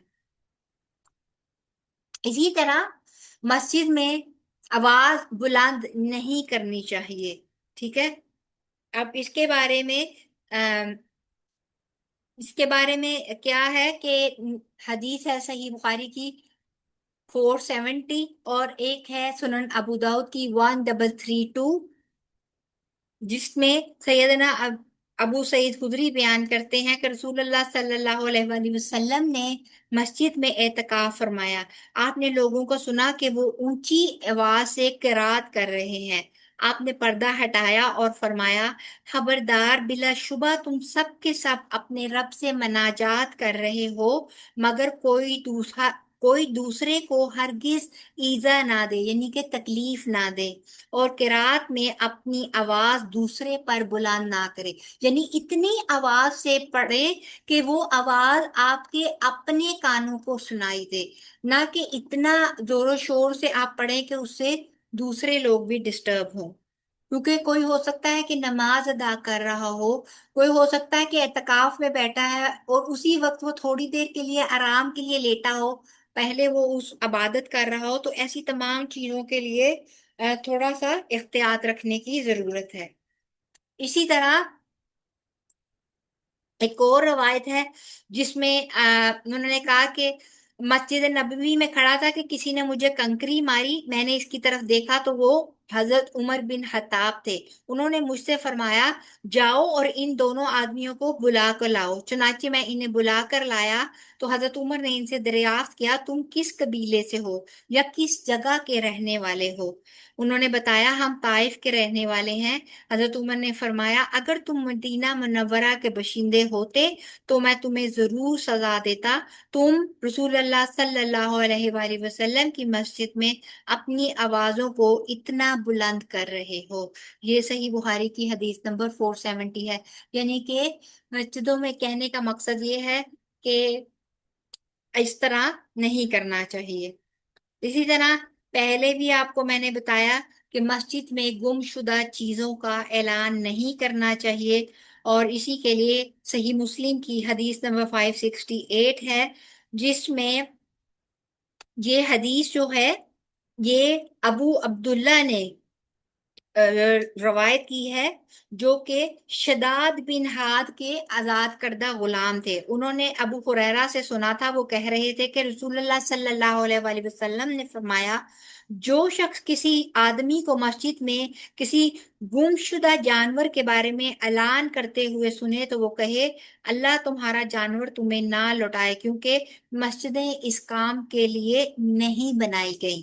اسی طرح مسجد میں آواز بلند نہیں کرنی چاہیے، ٹھیک ہے۔ اب اس کے بارے میں کیا ہے کہ حدیث ہے صحیح بخاری کی 470، اور ایک ہے سنن ابو داؤد کی 1332، جس میں سیدنا ابو سعید خدری بیان کرتے ہیں کہ رسول اللہ صلی اللہ علیہ وآلہ وسلم نے مسجد میں اعتکاف فرمایا۔ آپ نے لوگوں کو سنا کہ وہ اونچی آواز سے قرات کر رہے ہیں۔ آپ نے پردہ ہٹایا اور فرمایا، خبردار، بلا شبہ تم سب کے سب اپنے رب سے مناجات کر رہے ہو، مگر کوئی دوسرے کو ہرگز ایذا نہ دے، یعنی کہ تکلیف نہ دے، اور قرات میں اپنی آواز دوسرے پر بلند نہ کرے، یعنی اتنی آواز سے پڑھے کہ وہ آواز آپ کے اپنے کانوں کو سنائی دے، نہ کہ اتنا زور و شور سے آپ پڑھیں کہ اس سے دوسرے لوگ بھی ڈسٹرب ہوں۔ کیونکہ کوئی ہو سکتا ہے کہ نماز ادا کر رہا ہو، کوئی ہو سکتا ہے کہ اعتکاف میں بیٹھا ہے اور اسی وقت وہ تھوڑی دیر کے لیے آرام کے لیے لیٹا ہو، پہلے وہ اس عبادت کر رہا ہو، تو ایسی تمام چیزوں کے لیے تھوڑا سا احتیاط رکھنے کی ضرورت ہے۔ اسی طرح ایک اور روایت ہے جس میں انہوں نے کہا کہ مسجد نبوی میں کھڑا تھا کہ کسی نے مجھے کنکری ماری، میں نے اس کی طرف دیکھا تو وہ حضرت عمر بن خطاب تھے۔ انہوں نے مجھ سے فرمایا، جاؤ اور ان دونوں آدمیوں کو بلا کر لاؤ۔ چنانچہ میں انہیں بلا کر لایا تو حضرت عمر نے ان سے دریافت کیا، تم کس قبیلے سے ہو یا کس جگہ کے رہنے والے ہو؟ انہوں نے بتایا، ہم طائف کے رہنے والے ہیں۔ حضرت عمر نے فرمایا، اگر تم مدینہ منورہ کے باشندے ہوتے تو میں تمہیں ضرور سزا دیتا، تم رسول اللہ صلی اللہ علیہ وآلہ وسلم کی مسجد میں اپنی آوازوں کو اتنا بلند کر رہے ہو۔ یہ صحیح بخاری کی حدیث نمبر 470 ہے۔ یعنی کہ مسجدوں میں کہنے کا مقصد یہ ہے کہ اس طرح نہیں کرنا چاہیے۔ اسی طرح پہلے بھی آپ کو میں نے بتایا کہ مسجد میں گم شدہ چیزوں کا اعلان نہیں کرنا چاہیے، اور اسی کے لیے صحیح مسلم کی حدیث نمبر 568 ہے، جس میں یہ حدیث جو ہے یہ ابو عبداللہ نے روایت کی ہے، جو کہ شداد بن ہاد کے آزاد کردہ غلام تھے۔ انہوں نے ابو ہریرہ سے سنا تھا، وہ کہہ رہے تھے کہ رسول اللہ صلی اللہ علیہ وآلہ وسلم نے فرمایا، جو شخص کسی آدمی کو مسجد میں کسی گم شدہ جانور کے بارے میں اعلان کرتے ہوئے سنے تو وہ کہے، اللہ تمہارا جانور تمہیں نہ لوٹائے، کیونکہ مسجدیں اس کام کے لیے نہیں بنائی گئی۔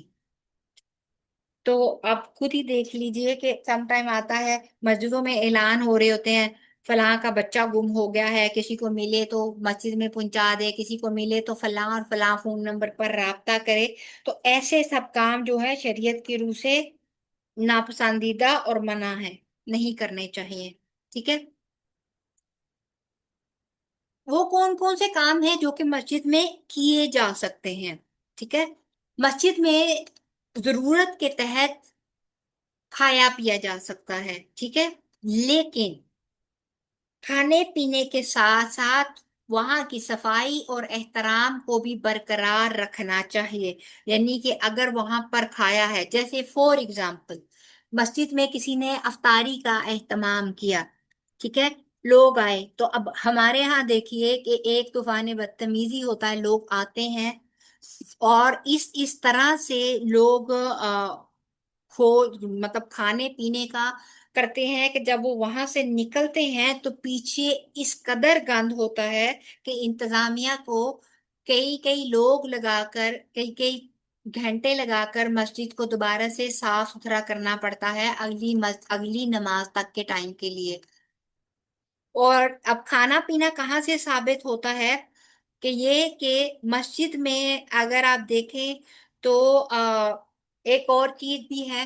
تو آپ خود ہی دیکھ لیجئے کہ سم ٹائم آتا ہے مسجدوں میں اعلان ہو رہے ہوتے ہیں، فلاں کا بچہ گم ہو گیا ہے، کسی کو ملے تو مسجد میں پہنچا دے، کسی کو ملے تو فلاں اور فلاں فون نمبر پر رابطہ کرے۔ تو ایسے سب کام جو ہے شریعت کی روح سے ناپسندیدہ اور منع ہے، نہیں کرنے چاہیے، ٹھیک ہے۔ وہ کون کون سے کام ہیں جو کہ مسجد میں کیے جا سکتے ہیں، ٹھیک ہے۔ مسجد میں ضرورت کے تحت کھایا پیا جا سکتا ہے، ٹھیک ہے، لیکن کھانے پینے کے ساتھ ساتھ وہاں کی صفائی اور احترام کو بھی برقرار رکھنا چاہیے۔ یعنی کہ اگر وہاں پر کھایا ہے، جیسے فور ایگزامپل مسجد میں کسی نے افطاری کا اہتمام کیا، ٹھیک ہے، لوگ آئے، تو اب ہمارے ہاں دیکھیے کہ ایک طوفان بدتمیزی ہوتا ہے، لوگ آتے ہیں اور اس طرح سے لوگ کھو مطلب کھانے پینے کا کرتے ہیں کہ جب وہ وہاں سے نکلتے ہیں تو پیچھے اس قدر گند ہوتا ہے کہ انتظامیہ کو کئی کئی لوگ لگا کر، کئی کئی گھنٹے لگا کر مسجد کو دوبارہ سے صاف ستھرا کرنا پڑتا ہے اگلی نماز تک کے ٹائم کے لیے۔ اور اب کھانا پینا کہاں سے ثابت ہوتا ہے کہ یہ کہ مسجد میں اگر آپ دیکھیں تو ایک اور چیز بھی ہے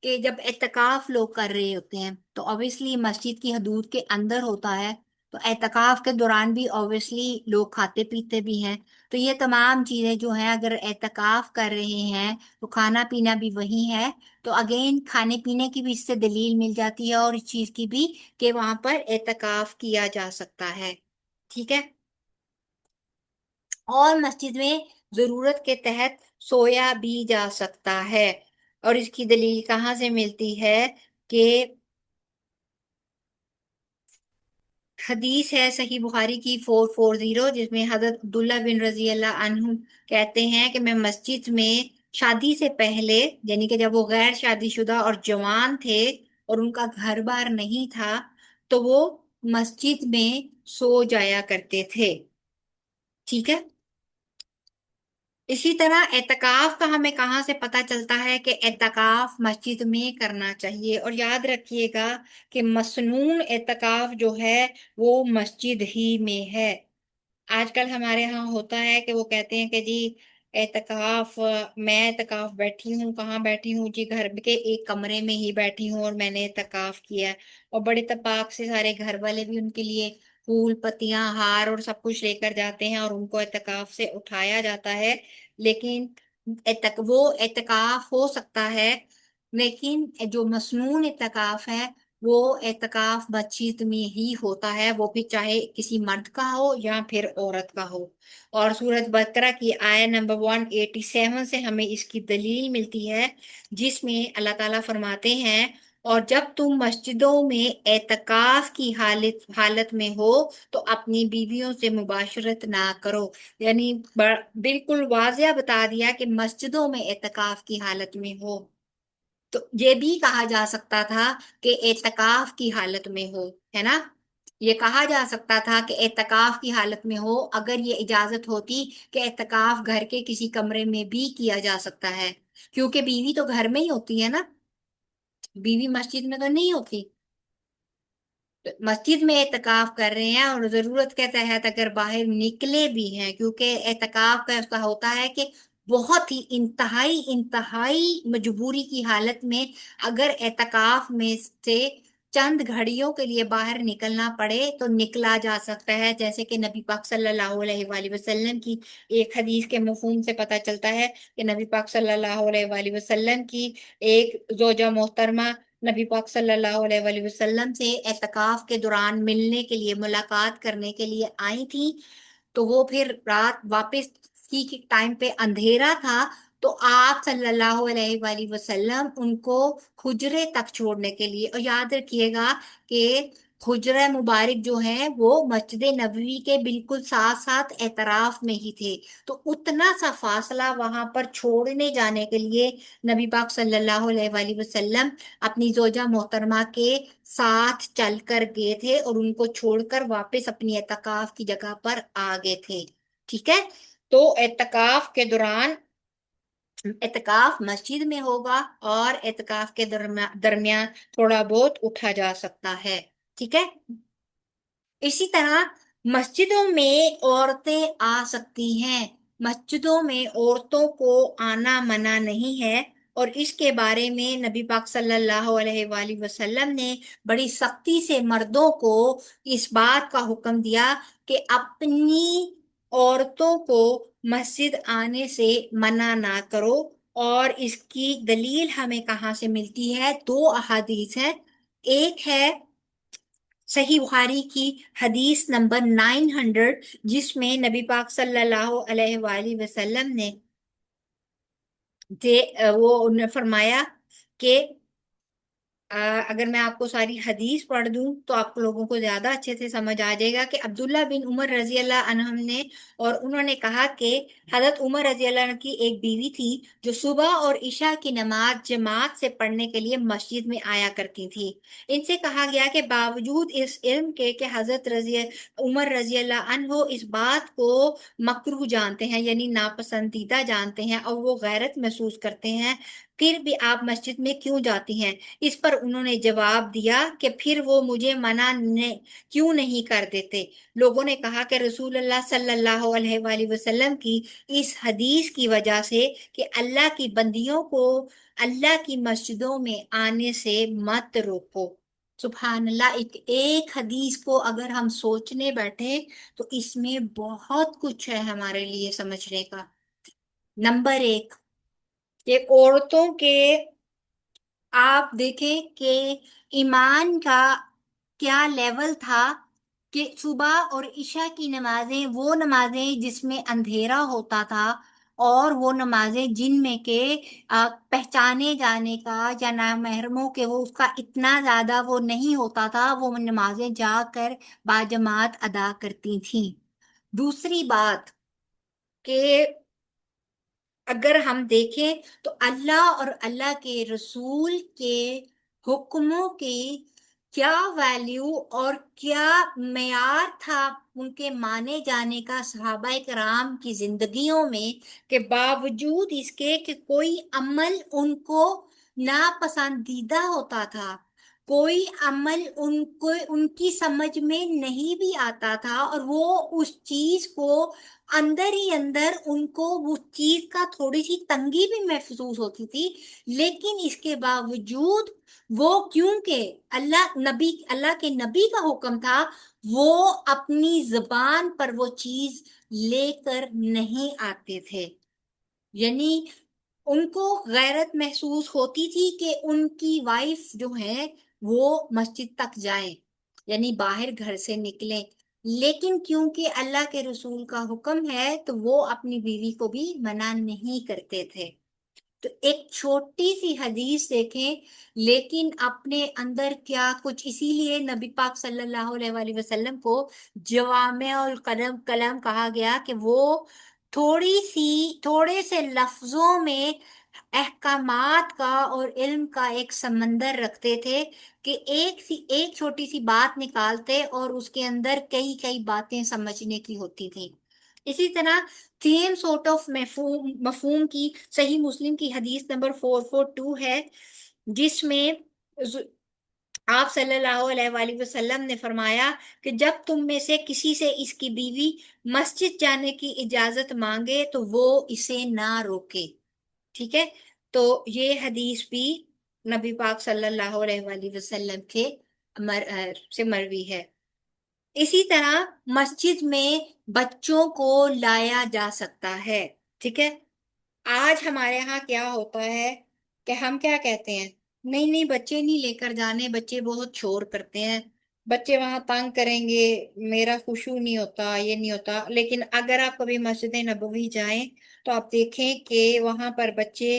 کہ جب اعتکاف لوگ کر رہے ہوتے ہیں تو obviously مسجد کی حدود کے اندر ہوتا ہے، تو اعتکاف کے دوران بھی obviously لوگ کھاتے پیتے بھی ہیں۔ تو یہ تمام چیزیں جو ہیں اگر اعتکاف کر رہے ہیں تو کھانا پینا بھی وہی ہے، تو اگین کھانے پینے کی بھی اس سے دلیل مل جاتی ہے اور اس چیز کی بھی کہ وہاں پر اعتکاف کیا جا سکتا ہے، ٹھیک ہے۔ اور مسجد میں ضرورت کے تحت سویا بھی جا سکتا ہے، اور اس کی دلیل کہاں سے ملتی ہے کہ حدیث ہے صحیح بخاری کی 440، جس میں حضرت عبداللہ بن رضی اللہ عنہ کہتے ہیں کہ میں مسجد میں شادی سے پہلے، یعنی کہ جب وہ غیر شادی شدہ اور جوان تھے اور ان کا گھر بار نہیں تھا، تو وہ مسجد میں سو جایا کرتے تھے، ٹھیک ہے۔ اسی طرح اعتکاف کا ہمیں کہاں سے پتہ چلتا ہے کہ اعتکاف مسجد میں کرنا چاہیے، اور یاد رکھیے گا کہ مسنون اعتکاف جو ہے وہ مسجد ہی میں ہے۔ آج کل ہمارے ہاں ہوتا ہے کہ وہ کہتے ہیں کہ جی اعتکاف، میں اعتکاف بیٹھی ہوں، کہاں بیٹھی ہوں جی، گھر کے ایک کمرے میں ہی بیٹھی ہوں اور میں نے اعتکاف کیا ہے، اور بڑے اتفاق سے سارے گھر والے بھی ان کے لیے پھول پتیاں ہار اور سب کچھ لے کر جاتے ہیں اور ان کو اعتکاف سے اٹھایا جاتا ہے۔ لیکن وہ اعتکاف ہو سکتا ہے، لیکن جو مسنون اعتکاف ہے وہ اعتکاف مسجد میں ہی ہوتا ہے، وہ بھی چاہے کسی مرد کا ہو یا پھر عورت کا ہو۔ اور سورۃ بقرہ کی آیت نمبر 187 سے ہمیں اس کی دلیل ملتی ہے، جس میں اللہ تعالیٰ فرماتے ہیں، اور جب تم مسجدوں میں اعتکاف کی حالت میں ہو تو اپنی بیویوں سے مباشرت نہ کرو۔ یعنی بالکل واضح بتا دیا کہ مسجدوں میں اعتکاف کی حالت میں ہو۔ تو یہ بھی کہا جا سکتا تھا کہ اعتکاف کی حالت میں ہو، ہے نا، یہ کہا جا سکتا تھا کہ اعتکاف کی حالت میں ہو، اگر یہ اجازت ہوتی کہ اعتکاف گھر کے کسی کمرے میں بھی کیا جا سکتا ہے، کیونکہ بیوی تو گھر میں ہی ہوتی ہے نا، بیوی مسجد میں تو نہیں ہوتی۔ مسجد میں اعتکاف کر رہے ہیں اور ضرورت کے تحت اگر باہر نکلے بھی ہیں، کیونکہ اعتکاف کا ایسا ہوتا ہے کہ بہت ہی انتہائی مجبوری کی حالت میں اگر اعتکاف میں سے چند گھڑیوں کے لیے باہر نکلنا پڑے تو نکلا جا سکتا ہے، جیسے کہ نبی پاک صلی اللہ علیہ وآلہ وسلم کی ایک حدیث کے مفہوم سے پتہ چلتا ہے کہ نبی پاک صلی اللہ علیہ وآلہ وسلم کی ایک زوجہ محترمہ نبی پاک صلی اللہ علیہ وآلہ وسلم سے اعتکاف کے دوران ملنے کے لیے، ملاقات کرنے کے لیے آئی تھی، تو وہ پھر رات واپس کی ٹائم پہ اندھیرا تھا، تو آپ صلی اللہ علیہ وآلہ وسلم ان کو حجرے تک چھوڑنے کے لیے، اور یاد رکھیے گا کہ حجرہ مبارک جو ہیں وہ مسجد نبوی کے بالکل ساتھ ساتھ اعتراف میں ہی تھے، تو اتنا سا فاصلہ وہاں پر چھوڑنے جانے کے لیے نبی پاک صلی اللہ علیہ وآلہ وسلم اپنی زوجہ محترمہ کے ساتھ چل کر گئے تھے اور ان کو چھوڑ کر واپس اپنی اعتکاف کی جگہ پر آ گئے تھے، ٹھیک ہے۔ تو اعتکاف کے دوران اعتکاف مسجد میں ہوگا اور اعتکاف کے درمیان تھوڑا بہت اٹھا جا سکتا ہے، ٹھیک ہے۔ اسی طرح مسجدوں میں عورتیں آ سکتی ہیں، مسجدوں میں عورتوں کو آنا منع نہیں ہے، اور اس کے بارے میں نبی پاک صلی اللہ علیہ وآلہ وسلم نے بڑی سختی سے مردوں کو اس بات کا حکم دیا کہ اپنی عورتوں کو مسجد آنے سے منع نہ کرو، اور اس کی دلیل ہمیں کہاں سے ملتی ہے؟ دو احادیث ہیں، ایک ہے صحیح بخاری کی حدیث نمبر 900، جس میں نبی پاک صلی اللہ علیہ وآلہ وسلم نے وہ نے فرمایا کہ اگر میں آپ کو ساری حدیث پڑھ دوں تو آپ لوگوں کو زیادہ اچھے سے سمجھ آ جائے گا کہ عبداللہ بن عمر رضی اللہ عنہ نے، اور انہوں نے کہا کہ حضرت عمر رضی اللہ عنہ کی ایک بیوی تھی جو صبح اور عشاء کی نماز جماعت سے پڑھنے کے لیے مسجد میں آیا کرتی تھی۔ ان سے کہا گیا کہ باوجود اس علم کے کہ حضرت عمر رضی اللہ عنہ اس بات کو مکروہ جانتے ہیں، یعنی ناپسندیدہ جانتے ہیں، اور وہ غیرت محسوس کرتے ہیں، پھر بھی آپ مسجد میں کیوں جاتی ہیں؟ اس پر انہوں نے جواب دیا کہ پھر وہ مجھے منع کیوں نہیں کر دیتے؟ لوگوں نے کہا کہ رسول اللہ صلی اللہ علیہ وآلہ وسلم کی اس حدیث کی وجہ سے کہ اللہ کی بندیوں کو اللہ کی مسجدوں میں آنے سے مت روکو۔ سبحان اللہ، ایک حدیث کو اگر ہم سوچنے بیٹھے تو اس میں بہت کچھ ہے ہمارے لیے سمجھنے کا۔ نمبر ایک کہ عورتوں کے، آپ دیکھیں کہ ایمان کا کیا لیول تھا کہ صبح اور عشاء کی نمازیں، وہ نمازیں جس میں اندھیرا ہوتا تھا، اور وہ نمازیں جن میں کہ پہچانے جانے کا یا نامحرموں کے وہ اس کا اتنا زیادہ وہ نہیں ہوتا تھا، وہ نمازیں جا کر باجماعت ادا کرتی تھیں۔ دوسری بات کہ اگر ہم دیکھیں تو اللہ اور اللہ کے رسول کے حکموں کی کیا ویلیو اور کیا معیار تھا ان کے مانے جانے کا صحابہ کرام کی زندگیوں میں، کہ باوجود اس کے کہ کوئی عمل ان کو ناپسندیدہ ہوتا تھا، کوئی عمل ان کی سمجھ میں نہیں بھی آتا تھا، اور وہ اس چیز کو اندر ہی اندر ان کو اس چیز کا تھوڑی سی تنگی بھی محسوس ہوتی تھی، لیکن اس کے باوجود وہ، کیونکہ اللہ کے نبی کا حکم تھا، وہ اپنی زبان پر وہ چیز لے کر نہیں آتے تھے۔ یعنی ان کو غیرت محسوس ہوتی تھی کہ ان کی وائف جو ہے وہ مسجد تک جائیں، یعنی باہر گھر سے نکلیں، لیکن کیونکہ اللہ کے رسول کا حکم ہے تو وہ اپنی بیوی کو بھی منع نہیں کرتے تھے۔ تو ایک چھوٹی سی حدیث دیکھیں، لیکن اپنے اندر کیا کچھ، اسی لیے نبی پاک صلی اللہ علیہ وآلہ وسلم کو جوامع الکلم کہا گیا کہ وہ تھوڑے سے لفظوں میں احکامات کا اور علم کا ایک سمندر رکھتے تھے، کہ ایک چھوٹی سی بات نکالتے اور اس کے اندر کئی باتیں سمجھنے کی ہوتی تھیں۔ اسی طرح سیم سورٹ آف مفہوم کی صحیح مسلم کی حدیث نمبر 442 ہے، جس میں آپ صلی اللہ علیہ وآلہ وسلم نے فرمایا کہ جب تم میں سے کسی سے اس کی بیوی مسجد جانے کی اجازت مانگے تو وہ اسے نہ روکے، ٹھیک ہے۔ تو یہ حدیث بھی نبی پاک صلی اللہ علیہ وآلہ وسلم کے سے مروی ہے۔ اسی طرح مسجد میں بچوں کو لایا جا سکتا ہے، ٹھیک ہے۔ آج ہمارے ہاں کیا ہوتا ہے کہ ہم کیا کہتے ہیں، نہیں بچے نہیں لے کر جانے، بچے بہت شور کرتے ہیں، بچے وہاں تنگ کریں گے، میرا خشوع نہیں ہوتا، یہ نہیں ہوتا۔ لیکن اگر آپ کبھی مسجد نبوی جائیں تو آپ دیکھیں کہ وہاں پر بچے،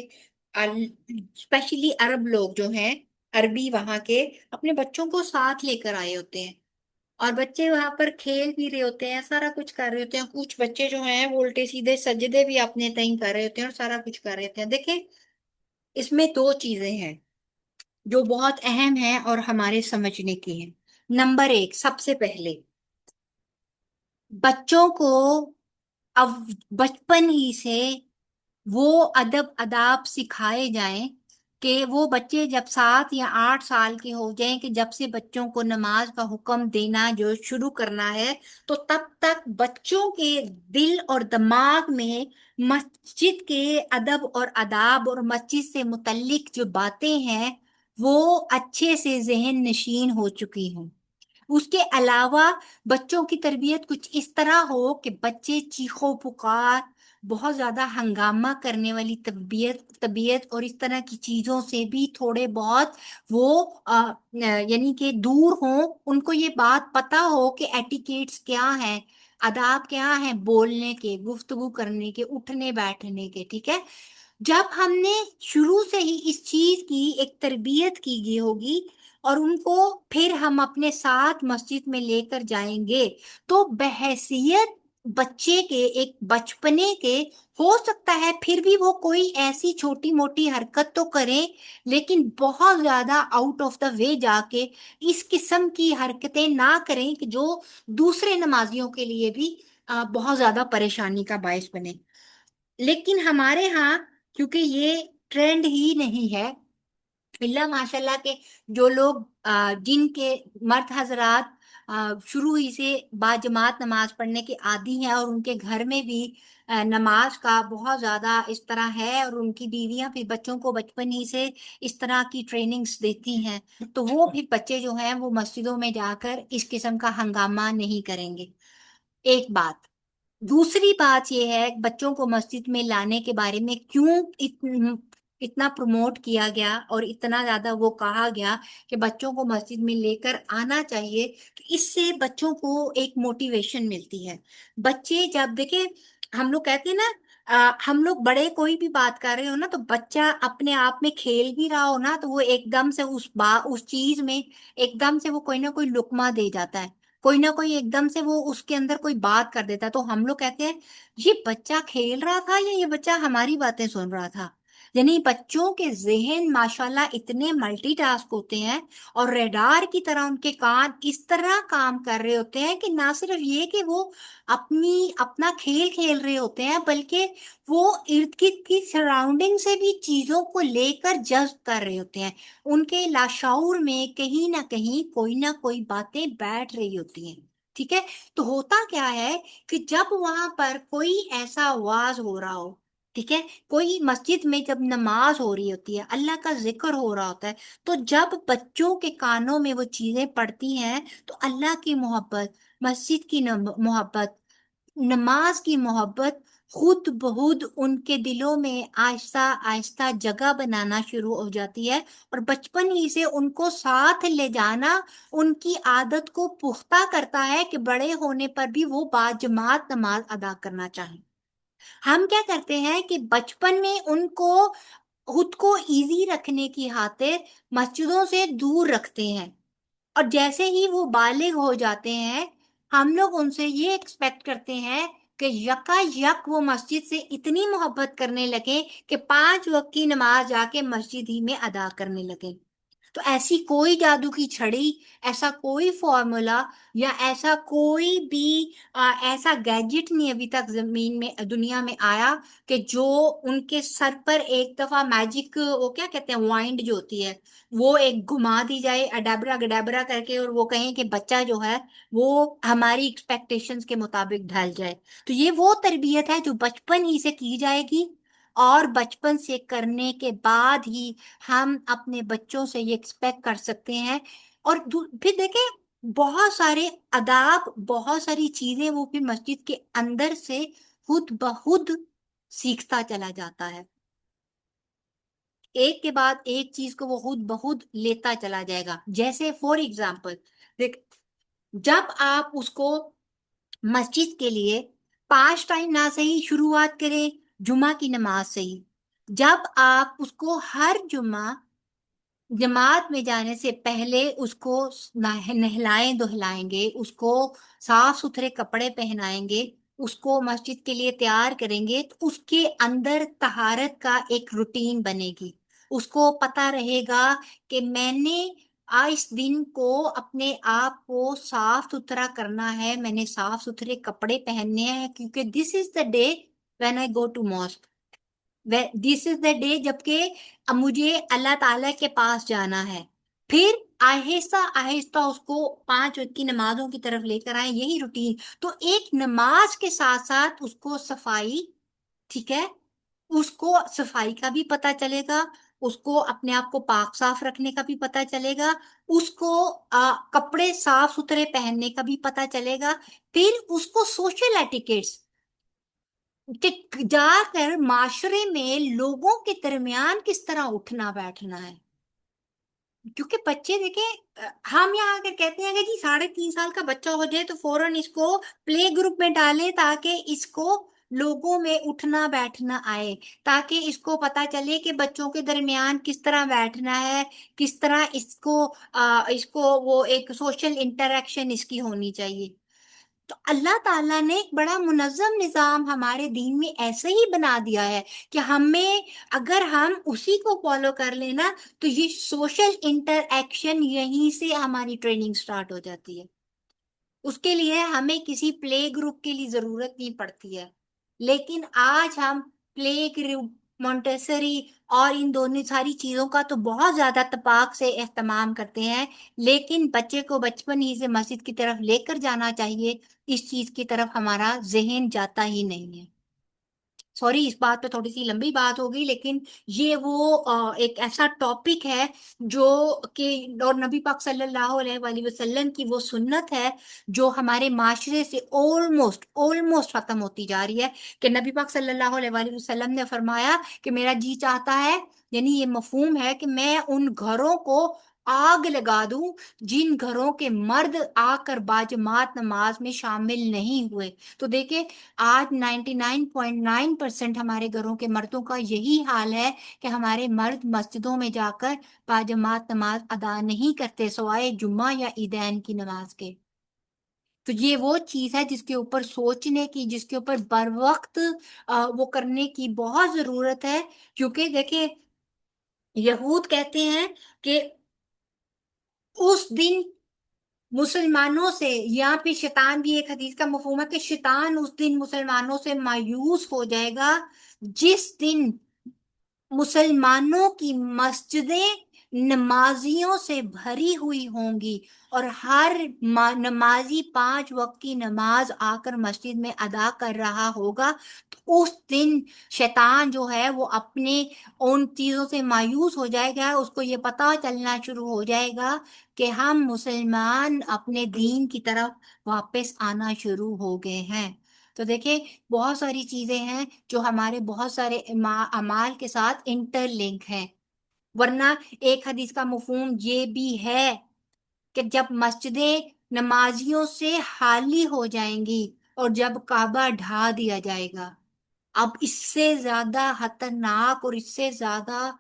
اسپیشلی عرب لوگ جو ہیں، عربی وہاں کے، اپنے بچوں کو ساتھ لے کر آئے ہوتے ہیں، اور بچے وہاں پر کھیل بھی رہے ہوتے ہیں، سارا کچھ کر رہے ہوتے ہیں۔ کچھ بچے جو ہیں وہ الٹے سیدھے سجدے بھی اپنے تئیں کر رہے ہوتے ہیں اور سارا کچھ کر رہے ہوتے ہیں۔ دیکھیں، اس میں دو چیزیں ہیں جو بہت اہم ہیں اور ہمارے سمجھنے کی ہیں۔ نمبر ایک، سب سے پہلے بچوں کو اب بچپن ہی سے وہ ادب آداب سکھائے جائیں کہ وہ بچے جب 7 یا 8 سال کے ہو جائیں کہ جب سے بچوں کو نماز کا حکم دینا جو شروع کرنا ہے، تو تب تک بچوں کے دل اور دماغ میں مسجد کے ادب اور آداب اور مسجد سے متعلق جو باتیں ہیں وہ اچھے سے ذہن نشین ہو چکی ہوں۔ اس کے علاوہ بچوں کی تربیت کچھ اس طرح ہو کہ بچے چیخو پکار، بہت زیادہ ہنگامہ کرنے والی طبیعت اور اس طرح کی چیزوں سے بھی تھوڑے بہت وہ یعنی کہ دور ہوں، ان کو یہ بات پتا ہو کہ ایٹیکیٹس کیا ہیں، آداب کیا ہیں، بولنے کے، گفتگو کرنے کے، اٹھنے بیٹھنے کے، ٹھیک ہے۔ جب ہم نے شروع سے ہی اس چیز کی ایک تربیت کی گئی ہوگی اور ان کو پھر ہم اپنے ساتھ مسجد میں لے کر جائیں گے، تو بحیثیت بچے کے ایک بچپنے کے ہو سکتا ہے پھر بھی وہ کوئی ایسی چھوٹی موٹی حرکت تو کریں، لیکن بہت زیادہ آؤٹ آف دا وے جا کے اس قسم کی حرکتیں نہ کریں کہ جو دوسرے نمازیوں کے لیے بھی بہت زیادہ پریشانی کا باعث بنے۔ لیکن ہمارے ہاں کیونکہ یہ ٹرینڈ ہی نہیں ہے، اللہ ماشاء اللہ کے جو لوگ جن کے مرد حضرات شروع ہی سے باجماعت نماز پڑھنے کے عادی ہیں اور ان کے گھر میں بھی نماز کا بہت زیادہ اس طرح ہے اور ان کی بیویاں بھی بچوں کو بچپن ہی سے اس طرح کی ٹریننگز دیتی ہیں، تو وہ بھی بچے جو ہیں وہ مسجدوں میں جا کر اس قسم کا ہنگامہ نہیں کریں گے۔ ایک بات، دوسری بات یہ ہے بچوں کو مسجد میں لانے کے بارے میں کیوں اتنا پروموٹ کیا گیا اور اتنا زیادہ وہ کہا گیا کہ بچوں کو مسجد میں لے کر آنا چاہیے، کہ اس سے بچوں کو ایک موٹیویشن ملتی ہے۔ بچے جب دیکھیں، ہم لوگ کہتے ہیں نا ہم لوگ بڑے کوئی بھی بات کر رہے ہو نا تو بچہ اپنے آپ میں کھیل بھی رہا ہو نا تو وہ ایک دم سے اس چیز میں ایک دم سے وہ کوئی نہ کوئی لقمہ دے جاتا ہے، کوئی نہ کوئی ایک دم سے وہ اس کے اندر کوئی بات کر دیتا ہے، تو ہم لوگ کہتے ہیں یہ بچہ کھیل رہا تھا یا یہ بچہ ہماری باتیں سن رہا تھا۔ یعنی بچوں کے ذہن ماشاءاللہ اتنے ملٹی ٹاسک ہوتے ہیں اور ریڈار کی طرح ان کے کان اس طرح کام کر رہے ہوتے ہیں کہ نہ صرف یہ کہ وہ اپنا کھیل کھیل رہے ہوتے ہیں بلکہ وہ ارد گرد کی سراؤنڈنگ سے بھی چیزوں کو لے کر جذب کر رہے ہوتے ہیں، ان کے لاشعور میں کہیں نہ کوئی باتیں بیٹھ رہی ہوتی ہیں، ٹھیک ہے۔ تو ہوتا کیا ہے کہ جب وہاں پر کوئی ایسا واز ہو رہا ہو، ٹھیک ہے، کوئی مسجد میں جب نماز ہو رہی ہوتی ہے، اللہ کا ذکر ہو رہا ہوتا ہے، تو جب بچوں کے کانوں میں وہ چیزیں پڑتی ہیں تو اللہ کی محبت، مسجد کی محبت، نماز کی محبت خود بخود ان کے دلوں میں آہستہ آہستہ جگہ بنانا شروع ہو جاتی ہے، اور بچپن ہی سے ان کو ساتھ لے جانا ان کی عادت کو پختہ کرتا ہے کہ بڑے ہونے پر بھی وہ باجماعت نماز ادا کرنا چاہیں۔ ہم کیا کرتے ہیں کہ بچپن میں ان کو خود کو ایزی رکھنے کی خاطر مسجدوں سے دور رکھتے ہیں، اور جیسے ہی وہ بالغ ہو جاتے ہیں ہم لوگ ان سے یہ ایکسپیکٹ کرتے ہیں کہ یکا یک وہ مسجد سے اتنی محبت کرنے لگے کہ 5 وقت کی نماز جا کے مسجد ہی میں ادا کرنے لگے۔ تو ایسی کوئی جادو کی چھڑی، ایسا کوئی فارمولا یا ایسا کوئی بھی ایسا گیجٹ نہیں ابھی تک زمین میں دنیا میں آیا کہ جو ان کے سر پر ایک دفعہ میجک وہ کیا کہتے ہیں وائنڈ جو ہوتی ہے وہ ایک گھما دی جائے اڈابرا گڈابرا کر کے اور وہ کہیں کہ بچہ جو ہے وہ ہماری ایکسپیکٹیشنز کے مطابق ڈھل جائے۔ تو یہ وہ تربیت ہے جو بچپن ہی سے کی جائے گی، اور بچپن سے کرنے کے بعد ہی ہم اپنے بچوں سے یہ ایکسپیکٹ کر سکتے ہیں۔ اور پھر دیکھیں بہت سارے آداب، بہت ساری چیزیں وہ پھر مسجد کے اندر سے خود بخود سیکھتا چلا جاتا ہے، ایک کے بعد ایک چیز کو وہ خود بخود لیتا چلا جائے گا۔ جیسے فور ایگزامپل دیکھ، جب آپ اس کو مسجد کے لیے 5 ٹائم نہ صحیح شروعات کریں جمعہ کی نماز سے ہی، جب آپ اس کو ہر جمعہ جماعت میں جانے سے پہلے اس کو نہلائیں دہلائیں گے، اس کو صاف ستھرے کپڑے پہنائیں گے، اس کو مسجد کے لیے تیار کریں گے، تو اس کے اندر طہارت کا ایک روٹین بنے گی، اس کو پتہ رہے گا کہ میں نے اس دن کو اپنے آپ کو صاف ستھرا کرنا ہے، میں نے صاف ستھرے کپڑے پہننے ہیں کیونکہ this is the day when I go to mask. This is the day جبکہ مجھے اللہ تعالیٰ کے پاس جانا ہے. پھر آہستہ آہستہ اس کو 5 وقت کی نمازوں کی طرف لے کر آئے، یہی روٹین. تو ایک نماز کے ساتھ ساتھ اس کو صفائی، ٹھیک ہے، اس کو صفائی کا بھی پتہ چلے گا، اس کو اپنے آپ کو پاک صاف رکھنے کا بھی پتہ چلے گا، اس کو کپڑے صاف ستھرے پہننے کا بھی پتہ چلے گا. پھر اس کو سوشل ایٹیکیٹس کہ جا کر معاشرے میں لوگوں کے درمیان کس طرح اٹھنا بیٹھنا ہے. کیونکہ بچے دیکھیں، ہم یہاں کے کہتے ہیں کہ جی 3.5 سال کا بچہ ہو جائے تو فوراً اس کو پلے گروپ میں ڈالیں تاکہ اس کو لوگوں میں اٹھنا بیٹھنا آئے، تاکہ اس کو پتا چلے کہ بچوں کے درمیان کس طرح بیٹھنا ہے، کس طرح اس کو وہ ایک سوشل انٹریکشن اس کی ہونی چاہیے. تو اللہ تعالیٰ نے ایک بڑا منظم نظام ہمارے دین میں ایسے ہی بنا دیا ہے کہ ہمیں اگر ہم اسی کو فالو کر لینا تو یہ سوشل انٹر ایکشن یہیں سے ہماری ٹریننگ سٹارٹ ہو جاتی ہے. اس کے لیے ہمیں کسی پلے گروپ کے لیے ضرورت نہیں پڑتی ہے. لیکن آج ہم پلے گروپ، مونٹیسری اور ان دونوں ساری چیزوں کا تو بہت زیادہ اتفاق سے اہتمام کرتے ہیں، لیکن بچے کو بچپن ہی سے مسجد کی طرف لے کر جانا چاہیے. اس چیز کی طرف ہمارا ذہن جاتا ہی نہیں ہے. سوری، اس بات پہ تھوڑی سی لمبی بات ہوگی، لیکن یہ وہ ایک ایسا ٹاپک ہے جو کہ اور نبی پاک صلی اللہ علیہ وآلہ وسلم کی وہ سنت ہے جو ہمارے معاشرے سے آلموسٹ ختم ہوتی جا رہی ہے. کہ نبی پاک صلی اللہ علیہ وآلہ وسلم نے فرمایا کہ میرا جی چاہتا ہے، یعنی یہ مفہوم ہے کہ میں ان گھروں کو آگ لگا دوں جن گھروں کے مرد آ کر باجماعت نماز میں شامل نہیں ہوئے. تو دیکھیں آج 99.9% ہمارے گھروں کے مردوں کا یہی حال ہے کہ ہمارے مرد مسجدوں میں جا کر باجماعت نماز ادا نہیں کرتے سوائے جمعہ یا عیدین کی نماز کے. تو یہ وہ چیز ہے جس کے اوپر سوچنے کی، جس کے اوپر بر وقت وہ کرنے کی بہت ضرورت ہے. کیونکہ دیکھیں یہود کہتے ہیں کہ اس دن مسلمانوں سے، یہاں پہ شیطان بھی ایک حدیث کا مفہوم ہے کہ شیطان اس دن مسلمانوں سے مایوس ہو جائے گا جس دن مسلمانوں کی مسجدیں نمازیوں سے بھری ہوئی ہوں گی اور ہر نمازی 5 وقت کی نماز آ کر مسجد میں ادا کر رہا ہوگا. تو اس دن شیطان جو ہے وہ اپنے ان چیزوں سے مایوس ہو جائے گا. اس کو یہ پتہ چلنا شروع ہو جائے گا کہ ہم مسلمان اپنے دین کی طرف واپس آنا شروع ہو گئے ہیں. تو دیکھیں بہت ساری چیزیں ہیں جو ہمارے بہت سارے اعمال کے ساتھ انٹر لنک ہیں. ورنہ ایک حدیث کا مفہوم یہ بھی ہے کہ جب مسجدیں نمازیوں سے خالی ہو جائیں گی اور جب کعبہ ڈھا دیا جائے گا، اب اس سے زیادہ خطرناک اور اس سے زیادہ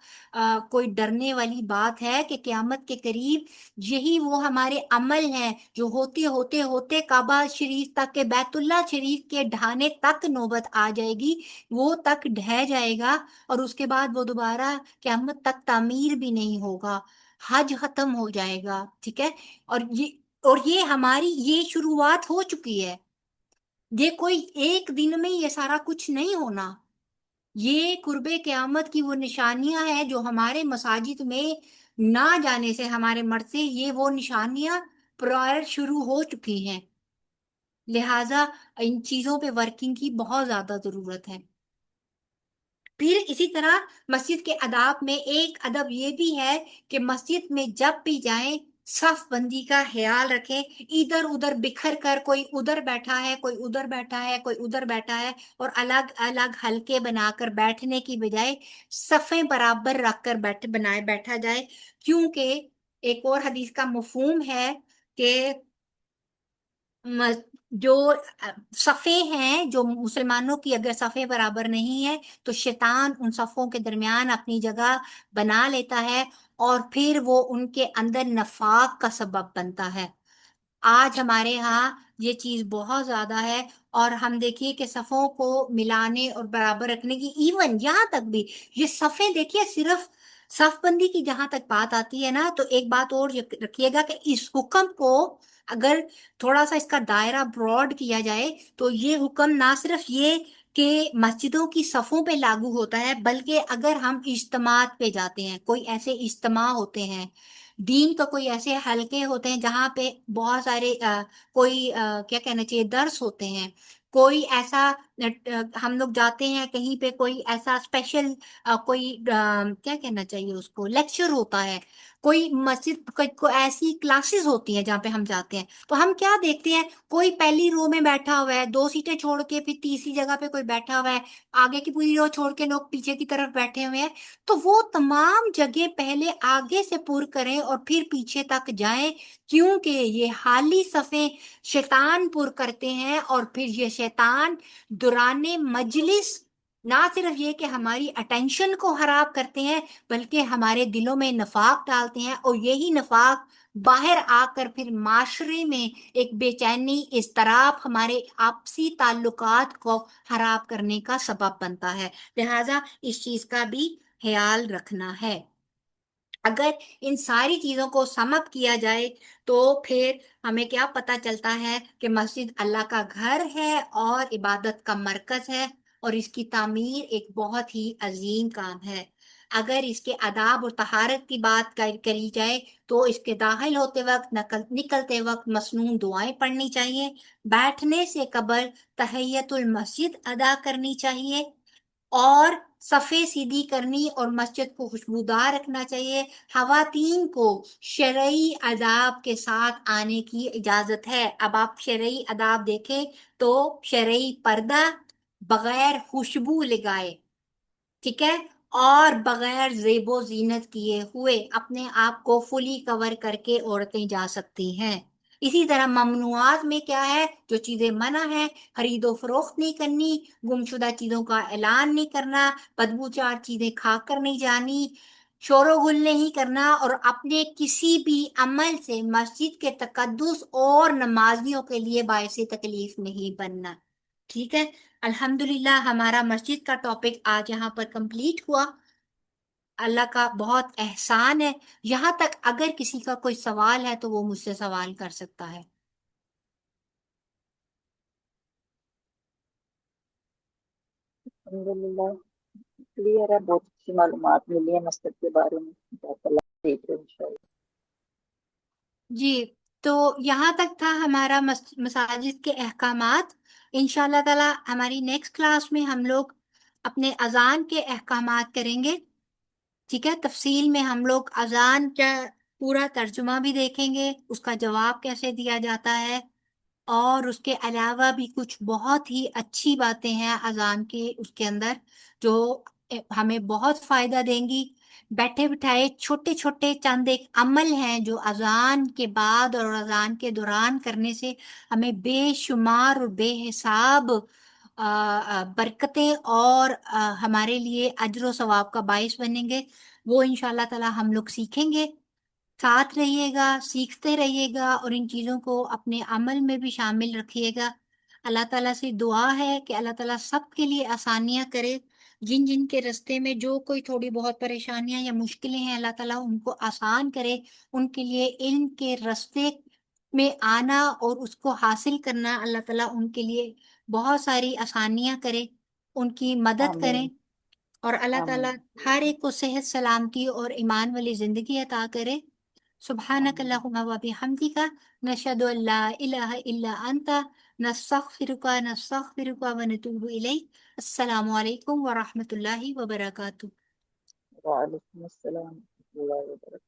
کوئی ڈرنے والی بات ہے کہ قیامت کے قریب یہی وہ ہمارے عمل ہیں جو ہوتے ہوتے ہوتے کعبہ شریف تک کے بیت اللہ شریف کے ڈھانے تک نوبت آ جائے گی، وہ تک ڈھہ جائے گا اور اس کے بعد وہ دوبارہ قیامت تک تعمیر بھی نہیں ہوگا، حج ختم ہو جائے گا. ٹھیک ہے، اور یہ ہماری یہ شروعات ہو چکی ہے. یہ کوئی ایک دن میں یہ سارا کچھ نہیں ہونا. یہ قرب قیامت کی وہ نشانیاں ہیں جو ہمارے مساجد میں نہ جانے سے، ہمارے مرد سے یہ وہ نشانیاں پرائر شروع ہو چکی ہیں. لہٰذا ان چیزوں پہ ورکنگ کی بہت زیادہ ضرورت ہے. پھر اسی طرح مسجد کے آداب میں ایک ادب یہ بھی ہے کہ مسجد میں جب بھی جائیں صف بندی کا خیال رکھیں. ادھر ادھر بکھر کر کوئی ادھر بیٹھا ہے، کوئی ادھر بیٹھا ہے، کوئی ادھر بیٹھا ہے، اور الگ الگ حلقے بنا کر بیٹھنے کی بجائے صفیں برابر رکھ کر بیٹھا جائے. کیونکہ ایک اور حدیث کا مفہوم ہے کہ جو صفیں ہیں جو مسلمانوں کی اگر صفیں برابر نہیں ہیں تو شیطان ان صفوں کے درمیان اپنی جگہ بنا لیتا ہے اور پھر وہ ان کے اندر نفاق کا سبب بنتا ہے. آج ہمارے ہاں یہ چیز بہت زیادہ ہے، اور ہم دیکھیے کہ صفوں کو ملانے اور برابر رکھنے کی ایون یہاں تک بھی یہ صفیں دیکھیے، صرف صف بندی کی جہاں تک بات آتی ہے نا، تو ایک بات اور رکھیے گا کہ اس حکم کو اگر تھوڑا سا اس کا دائرہ براڈ کیا جائے تو یہ حکم نہ صرف یہ کہ مسجدوں کی صفوں پہ لاگو ہوتا ہے، بلکہ اگر ہم اجتماعات پہ جاتے ہیں، کوئی ایسے اجتماع ہوتے ہیں، دین کا کوئی ایسے حلقے ہوتے ہیں جہاں پہ بہت سارے کوئی کیا کہنا چاہیے درس ہوتے ہیں، کوئی ایسا ہم لوگ جاتے ہیں کہیں پہ کوئی ایسا اسپیشل کوئی کیا کہنا چاہیے اس کو لیکچر ہوتا ہے، کوئی مسجد کو ایسی کلاسز ہوتی ہیں جہاں پہ ہم جاتے ہیں، تو ہم کیا دیکھتے ہیں، کوئی پہلی رو میں بیٹھا ہوا ہے، 2 سیٹیں چھوڑ کے پھر تیسری جگہ پہ کوئی بیٹھا ہوا ہے، آگے کی پوری رو چھوڑ کے لوگ پیچھے کی طرف بیٹھے ہوئے ہیں، تو وہ تمام جگہ پہلے آگے سے پر کریں اور پھر پیچھے تک جائیں، کیونکہ یہ خالی صفیں شیطان پر کرتے ہیں، اور پھر یہ شیطان دوران مجلس نہ صرف یہ کہ ہماری اٹینشن کو خراب کرتے ہیں، بلکہ ہمارے دلوں میں نفاق ڈالتے ہیں، اور یہی نفاق باہر آ کر پھر معاشرے میں ایک بے چینی، اضطراب، ہمارے آپسی تعلقات کو خراب کرنے کا سبب بنتا ہے، لہذا اس چیز کا بھی خیال رکھنا ہے۔ اگر ان ساری چیزوں کو سم اپ کیا جائے تو پھر ہمیں کیا پتہ چلتا ہے کہ مسجد اللہ کا گھر ہے اور عبادت کا مرکز ہے، اور اس کی تعمیر ایک بہت ہی عظیم کام ہے۔ اگر اس کے آداب اور طہارت کی بات کری جائے تو اس کے داخل ہوتے وقت، نکلتے وقت مسنون دعائیں پڑھنی چاہیے، بیٹھنے سے قبل تحیت المسجد ادا کرنی چاہیے، اور صفیں سیدھی کرنی اور مسجد کو خوشبودار رکھنا چاہیے۔ خواتین کو شرعی آداب کے ساتھ آنے کی اجازت ہے۔ اب آپ شرعی آداب دیکھیں تو شرعی پردہ، بغیر خوشبو لگائے، ٹھیک ہے، اور بغیر زیب و زینت کیے ہوئے اپنے آپ کو فلی کور کر کے عورتیں جا سکتی ہیں۔ اسی طرح ممنوعات میں کیا ہے، جو چیزیں منع ہے، خرید و فروخت نہیں کرنی، گمشدہ چیزوں کا اعلان نہیں کرنا، بدبوچار چیزیں کھا کر نہیں جانی، شور و غل نہیں کرنا، اور اپنے کسی بھی عمل سے مسجد کے تقدس اور نمازیوں کے لیے باعث تکلیف نہیں بننا، ٹھیک ہے۔ الحمدللہ ہمارا مسجد کا ٹاپک آج یہاں پر کمپلیٹ ہوا۔ اللہ کا بہت احسان ہے، یہاں تک اگر کسی کا کوئی سوال ہے تو وہ مجھ سے سوال کر سکتا ہے۔ الحمدللہ کلیئر ہے، بہت اچھی معلومات ملی ہے مسجد کے بارے میں، جزاک اللہ، دیکھ رہے انشاءاللہ۔ جی، تو یہاں تک تھا ہمارا مساجد کے احکامات۔ انشاءاللہ تعالی ہماری نیکسٹ کلاس میں ہم لوگ اپنے اذان کے احکامات کریں گے، ٹھیک ہے، تفصیل میں ہم لوگ اذان کا پورا ترجمہ بھی دیکھیں گے، اس کا جواب کیسے دیا جاتا ہے، اور اس کے علاوہ بھی کچھ بہت ہی اچھی باتیں ہیں اذان کے اس کے اندر جو ہمیں بہت فائدہ دیں گی۔ بیٹھے بٹھائے چھوٹے چھوٹے چند ایک عمل ہیں جو اذان کے بعد اور اذان کے دوران کرنے سے ہمیں بے شمار اور بے حساب برکتیں اور ہمارے لیے اجر و ثواب کا باعث بنیں گے، وہ انشاءاللہ تعالی ہم لوگ سیکھیں گے۔ ساتھ رہیے گا، سیکھتے رہیے گا، اور ان چیزوں کو اپنے عمل میں بھی شامل رکھیے گا۔ اللہ تعالیٰ سے دعا ہے کہ اللہ تعالیٰ سب کے لیے آسانیاں کرے، جن جن کے رستے میں جو کوئی تھوڑی بہت پریشانیاں یا مشکلیں ہیں، اللہ تعالیٰ ان کو آسان کرے، ان کے لیے علم کے رستے میں آنا اور اس کو حاصل کرنا اللہ تعالیٰ ان کے لیے بہت ساری آسانیاں کرے، ان کی مدد کریں، آمین اور اللہ تعالیٰ آمین ہر ایک کو صحت، سلامتی اور ایمان والی زندگی عطا کرے۔ سبحانک آمین۔ اللہم و بحمدک، نشہد ان لا الہ الا انت، نستغفرک و نتوب الیک۔ السلام علیکم ورحمۃ اللہ وبرکاتہ۔ وعلیکم السلام ورحمۃ اللہ وبرکاتہ۔